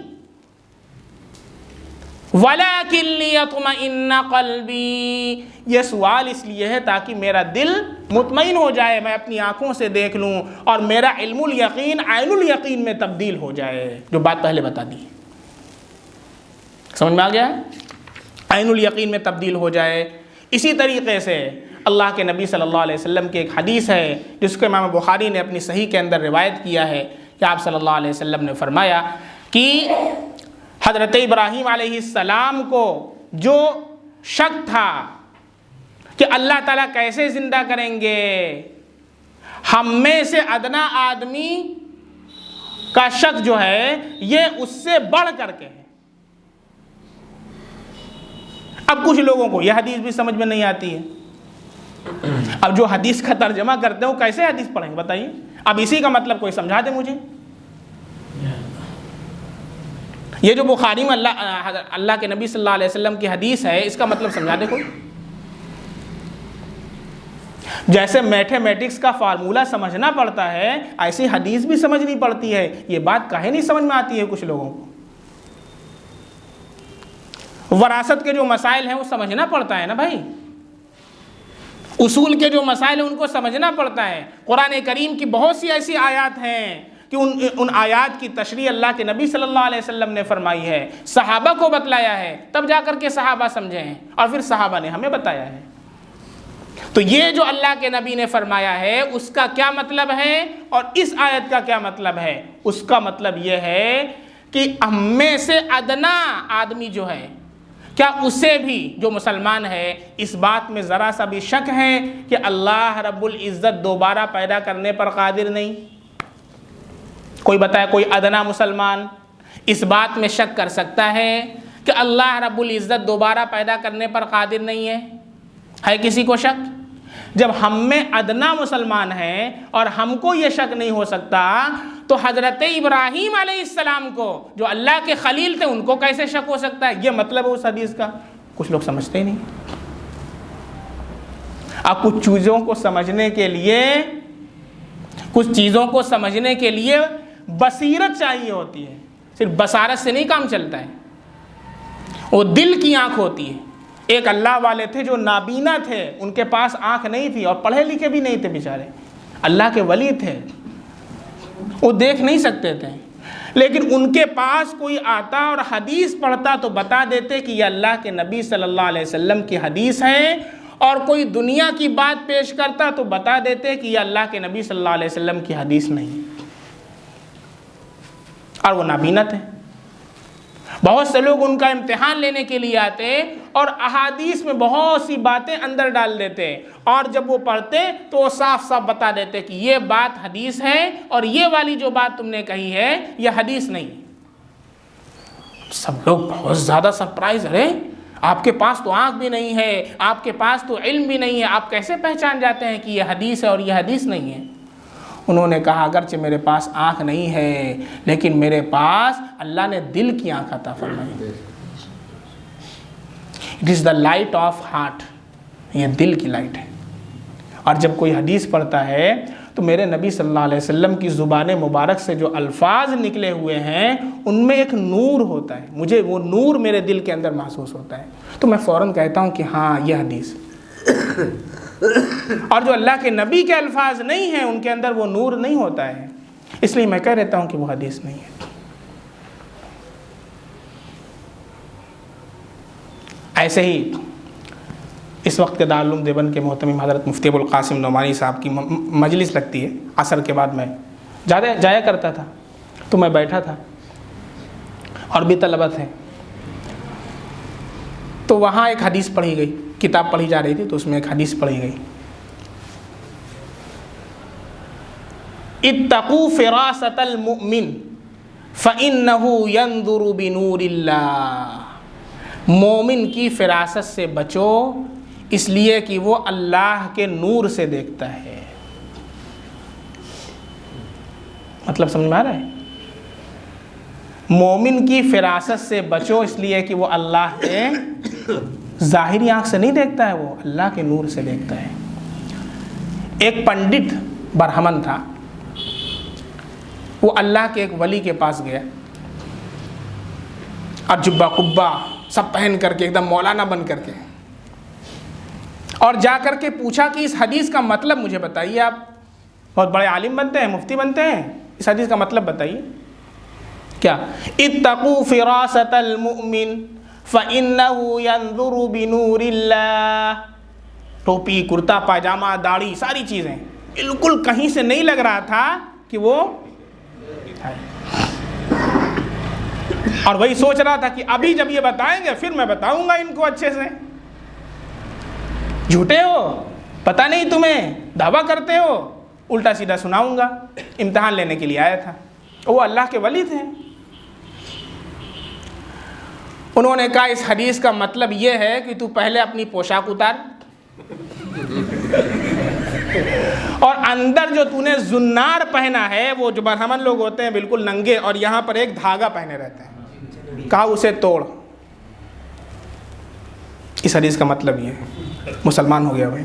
Speaker 1: وَلَكِنْ لِيَطْمَئِنَّ قَلْبِي, یہ سوال اس لیے ہے تاکہ میرا دل مطمئن ہو جائے, میں اپنی آنکھوں سے دیکھ لوں اور میرا علم الیقین عین الیقین میں تبدیل ہو جائے. جو بات پہلے بتا دی, سمجھ میں آ گیا؟ عین الیقین میں تبدیل ہو جائے. اسی طریقے سے اللہ کے نبی صلی اللہ علیہ وسلم کی ایک حدیث ہے جس کو امام بخاری نے اپنی صحیح کے اندر روایت کیا ہے کہ آپ صلی اللہ علیہ وسلم نے فرمایا کہ حضرت ابراہیم علیہ السلام کو جو شک تھا کہ اللہ تعالیٰ کیسے زندہ کریں گے, ہم میں سے ادنا آدمی کا شک جو ہے یہ اس سے بڑھ کر کے ہے. اب کچھ لوگوں کو یہ حدیث بھی سمجھ میں نہیں آتی ہے. اب جو حدیث کا ترجمہ کرتے ہیں وہ کیسے حدیث پڑھیں گے بتائیے؟ اب اسی کا مطلب کوئی سمجھا دے مجھے. یہ جو بخاری میں اللہ کے نبی صلی اللہ علیہ وسلم کی حدیث ہے, اس کا مطلب سمجھا دے کوئی. جیسے میتھمیٹکس کا فارمولہ سمجھنا پڑتا ہے ایسی حدیث بھی سمجھنی پڑتی ہے. یہ بات کاہے نہیں سمجھ میں آتی ہے کچھ لوگوں کو؟ وراثت کے جو مسائل ہیں وہ سمجھنا پڑتا ہے نا بھائی. اصول کے جو مسائل ہیں ان کو سمجھنا پڑتا ہے. قرآن کریم کی بہت سی ایسی آیات ہیں کہ ان آیات کی تشریح اللہ کے نبی صلی اللہ علیہ وسلم نے فرمائی ہے, صحابہ کو بتلایا ہے, تب جا کر کے صحابہ سمجھے ہیں اور پھر صحابہ نے ہمیں بتایا ہے. تو یہ جو اللہ کے نبی نے فرمایا ہے اس کا کیا مطلب ہے اور اس آیت کا کیا مطلب ہے؟ اس کا مطلب یہ ہے کہ ہم میں سے ادنا آدمی جو ہے, کیا اسے بھی جو مسلمان ہے اس بات میں ذرا سا بھی شک ہے کہ اللہ رب العزت دوبارہ پیدا کرنے پر قادر نہیں؟ کوئی بتائے, کوئی ادنا مسلمان اس بات میں شک کر سکتا ہے کہ اللہ رب العزت دوبارہ پیدا کرنے پر قادر نہیں ہے؟ ہے کسی کو شک؟ جب ہم میں ادنا مسلمان ہیں اور ہم کو یہ شک نہیں ہو سکتا تو حضرت ابراہیم علیہ السلام کو جو اللہ کے خلیل تھے ان کو کیسے شک ہو سکتا ہے؟ یہ مطلب ہے اس حدیث کا. کچھ لوگ سمجھتے ہی نہیں. اب کچھ چیزوں کو سمجھنے کے لیے بصیرت چاہیے ہوتی ہے. صرف بصارت سے نہیں کام چلتا ہے, وہ دل کی آنکھ ہوتی ہے. ایک اللہ والے تھے جو نابینا تھے, ان کے پاس آنکھ نہیں تھی اور پڑھے لکھے بھی نہیں تھے بیچارے, اللہ کے ولی تھے, وہ دیکھ نہیں سکتے تھے, لیکن ان کے پاس کوئی آتا اور حدیث پڑھتا تو بتا دیتے کہ یہ اللہ کے نبی صلی اللہ علیہ وسلم کی حدیث ہے, اور کوئی دنیا کی بات پیش کرتا تو بتا دیتے کہ یہ اللہ کے نبی صلی اللہ علیہ وسلم کی حدیث نہیں, اور وہ نابینا تھے. بہت سے لوگ ان کا امتحان لینے کے لیے آتے اور احادیث میں بہت سی باتیں اندر ڈال دیتے, اور جب وہ پڑھتے تو وہ صاف صاف بتا دیتے کہ یہ بات حدیث ہے اور یہ والی جو بات تم نے کہی ہے یہ حدیث نہیں. سب لوگ بہت زیادہ سرپرائز, ارے آپ کے پاس تو آنکھ بھی نہیں ہے, آپ کے پاس تو علم بھی نہیں ہے, آپ کیسے پہچان جاتے ہیں کہ یہ حدیث ہے اور یہ حدیث نہیں ہے؟ انہوں نے کہا اگرچہ میرے پاس آنکھ نہیں ہے لیکن میرے پاس اللہ نے دل کی آنکھ عطا فرمائی. It is the light of heart, یہ دل کی لائٹ ہے. اور جب کوئی حدیث پڑھتا ہے تو میرے نبی صلی اللہ علیہ وسلم کی زبان مبارک سے جو الفاظ نکلے ہوئے ہیں ان میں ایک نور ہوتا ہے, مجھے وہ نور میرے دل کے اندر محسوس ہوتا ہے, تو میں فوراً کہتا ہوں کہ ہاں یہ حدیث. اور جو اللہ کے نبی کے الفاظ نہیں ہیں ان کے اندر وہ نور نہیں ہوتا ہے, اس لیے میں کہہ رہتا ہوں کہ وہ حدیث نہیں ہے. ایسے ہی اس وقت کے دارالعلوم دیوبند کے محتمم حضرت مفتی ابو القاسم نعمانی صاحب کی مجلس لگتی ہے عصر کے بعد, میں جایا کرتا تھا, تو میں بیٹھا تھا اور بھی طلبہ تھے, تو وہاں ایک حدیث پڑھی گئی, کتاب پڑھی جا رہی تھی تو اس میں ایک حدیث پڑھی گئی, اتقوا فراست المؤمن فإنه ينظر بنور اللہ. مومن کی فراست سے بچو اس لیے کہ وہ اللہ کے نور سے دیکھتا ہے. مطلب سمجھ میں آ رہا ہے؟ مومن کی فراست سے بچو اس لیے کہ وہ اللہ کے ظاہری آنکھ سے نہیں دیکھتا ہے, وہ اللہ کے نور سے دیکھتا ہے. ایک پنڈت برہمن تھا, وہ اللہ کے ایک ولی کے پاس گیا اور جبہ قبہ سب پہن کر کے ایک دم مولانا بن کر کے, اور جا کر کے پوچھا کہ اس حدیث کا مطلب مجھے بتائیے, آپ بہت بڑے عالم بنتے ہیں, مفتی بنتے ہیں, اس حدیث کا مطلب بتائیے. کیا؟ اتقوا فراست المؤمن فإنه ينظر بنور اللہ. ٹوپی, کرتا پاجامہ, داڑھی, ساری چیزیں بالکل کہیں سے نہیں لگ رہا تھا کہ وہ ہے, اور وہی سوچ رہا تھا کہ ابھی جب یہ بتائیں گے پھر میں بتاؤں گا ان کو اچھے سے. جھوٹے ہو, پتہ نہیں تمہیں, دعویٰ کرتے ہو, الٹا سیدھا سناؤں گا. امتحان لینے کے لیے آیا تھا, وہ اللہ کے ولی تھے. انہوں نے کہا اس حدیث کا مطلب یہ ہے کہ تو پہلے اپنی پوشاک اتار, اور اندر جو تو نے زنار پہنا ہے, وہ جو برہمن لوگ ہوتے ہیں بالکل ننگے اور یہاں پر ایک دھاگا پہنے رہتے ہیں, کہا اسے توڑ. اس حدیث کا مطلب یہ ہے, مسلمان ہو گیا بھائی.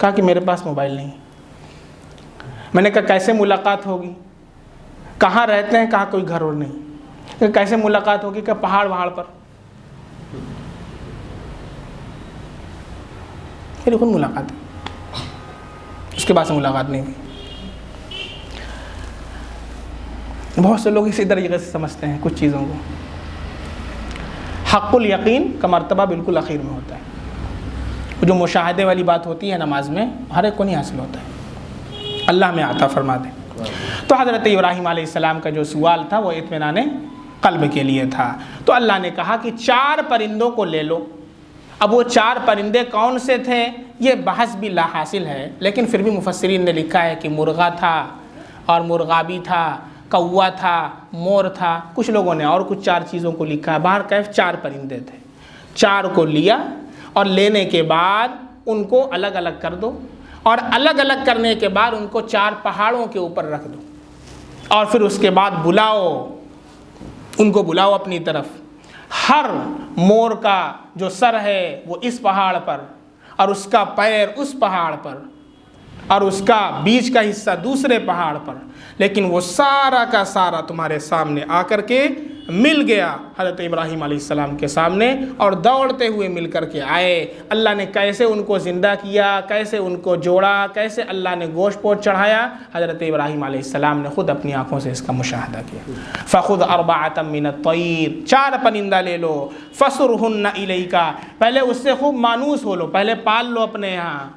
Speaker 1: کہا کہ میرے پاس موبائل نہیں. میں نے کہا کیسے ملاقات ہوگی؟ کہاں رہتے ہیں؟ کہا کوئی گھر اور نہیں. کیسے ملاقات ہوگی؟ کہ پہاڑ پر. پھر خود ملاقات ہے، اس کے بعد سے ملاقات نہیں ہوئی. بہت سے لوگ اسی طریقے سے سمجھتے ہیں کچھ چیزوں کو. حق الیقین کا مرتبہ بالکل اخیر میں ہوتا ہے. جو مشاہدے والی بات ہوتی ہے نماز میں، ہر ایک کو نہیں حاصل ہوتا ہے. اللہ میں عطا فرما دے. تو حضرت ابراہیم علیہ السلام کا جو سوال تھا وہ اطمینان قلب کے لیے تھا. تو اللہ نے کہا کہ 4 پرندوں کو لے لو. اب وہ 4 پرندے کون سے تھے یہ بحث بھی لا حاصل ہے، لیکن پھر بھی مفسرین نے لکھا ہے کہ مرغا تھا اور مرغابی تھا، کوا تھا، مور تھا. کچھ لوگوں نے اور کچھ 4 چیزوں کو لکھا ہے. باہر کیف 4 پرندے تھے. 4 کو لیا اور لینے کے بعد ان کو الگ الگ کر دو، اور الگ الگ کرنے کے بعد ان کو 4 پہاڑوں کے اوپر رکھ دو، اور پھر اس کے بعد ان کو بلاؤ اپنی طرف. ہر مور کا جو سر ہے وہ اس پہاڑ پر، اور اس کا پیر اس پہاڑ پر، اور اس کا بیچ کا حصہ دوسرے پہاڑ پر. لیکن وہ سارا کا سارا تمہارے سامنے آ کر کے مل گیا حضرت ابراہیم علیہ السلام کے سامنے، اور دوڑتے ہوئے مل کر کے آئے. اللہ نے کیسے ان کو زندہ کیا، کیسے ان کو جوڑا، کیسے اللہ نے گوشت پوش چڑھایا، حضرت ابراہیم علیہ السلام نے خود اپنی آنکھوں سے اس کا مشاہدہ کیا. فخذ 4 من الطیر، 4 پرندہ لے لو. فصرہن الیک، پہلے اس سے خوب مانوس ہو لو، پہلے پال لو اپنے یہاں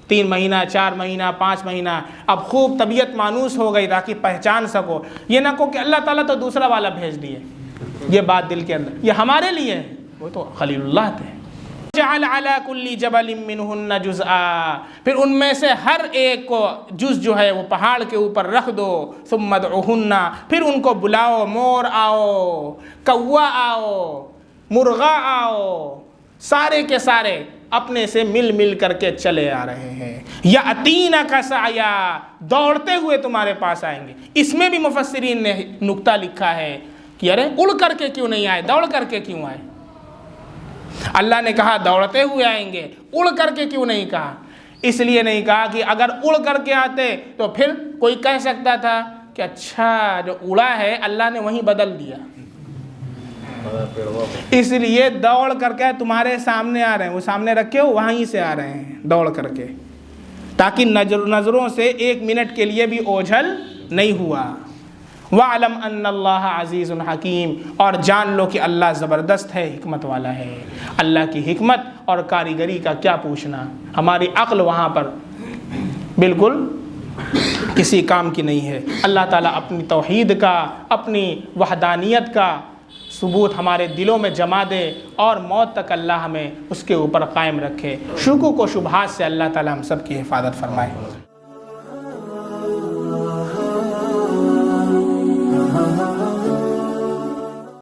Speaker 1: 3 مہینہ 4 مہینہ 5 مہینہ. اب خوب طبیعت مانوس ہو گئی تاکہ پہچان سکو. یہ نہ کہو کہ اللہ تعالیٰ تو دوسرا والا بھیج دیے. یہ بات دل کے اندر، یہ ہمارے لیے ہے، وہ تو خلیل اللہ تھے. جعل علی کل جبل منہن جزءا، پھر ان میں سے ہر ایک کو جز جو ہے وہ پہاڑ کے اوپر رکھ دو. ثم ادعوہن، پھر ان کو بلاؤ. مور آؤ، کوا آؤ، مرغا آؤ، سارے کے سارے اپنے سے مل کر کے چلے آ رہے ہیں. یاتینک سعیا، دوڑتے ہوئے تمہارے پاس آئیں گے. اس میں بھی مفسرین نے نکتہ لکھا ہے کہ ارے اڑ کر کے کیوں نہیں آئے، دوڑ کر کے کیوں آئے؟ اللہ نے کہا دوڑتے ہوئے آئیں گے، اڑ کر کے کیوں نہیں کہا؟ اس لیے نہیں کہا کہ اگر اڑ کر کے آتے تو پھر کوئی کہہ سکتا تھا کہ اچھا جو اڑا ہے اللہ نے وہیں بدل دیا. اس لیے دوڑ کر کے تمہارے سامنے آ رہے ہیں، وہ سامنے رکھے ہو وہیں سے آ رہے ہیں دوڑ کر کے، تاکہ نظروں سے 1 منٹ کے لیے بھی اوجھل نہیں ہوا. وَعْلَمْ أَنَّ اللَّهَ عَزِيزٌ حَكِيمٌ، اور جان لو کہ اللہ زبردست ہے، حکمت والا ہے. اللہ کی حکمت اور کاریگری کا کیا پوچھنا، ہماری عقل وہاں پر بالکل کسی کام کی نہیں ہے. اللہ تعالیٰ اپنی توحید کا، اپنی وحدانیت کا ثبوت ہمارے دلوں میں جما دے، اور موت تک اللہ ہمیں اس کے اوپر قائم رکھے. شکوک و شبہات سے اللہ تعالیٰ ہم سب کی حفاظت فرمائے.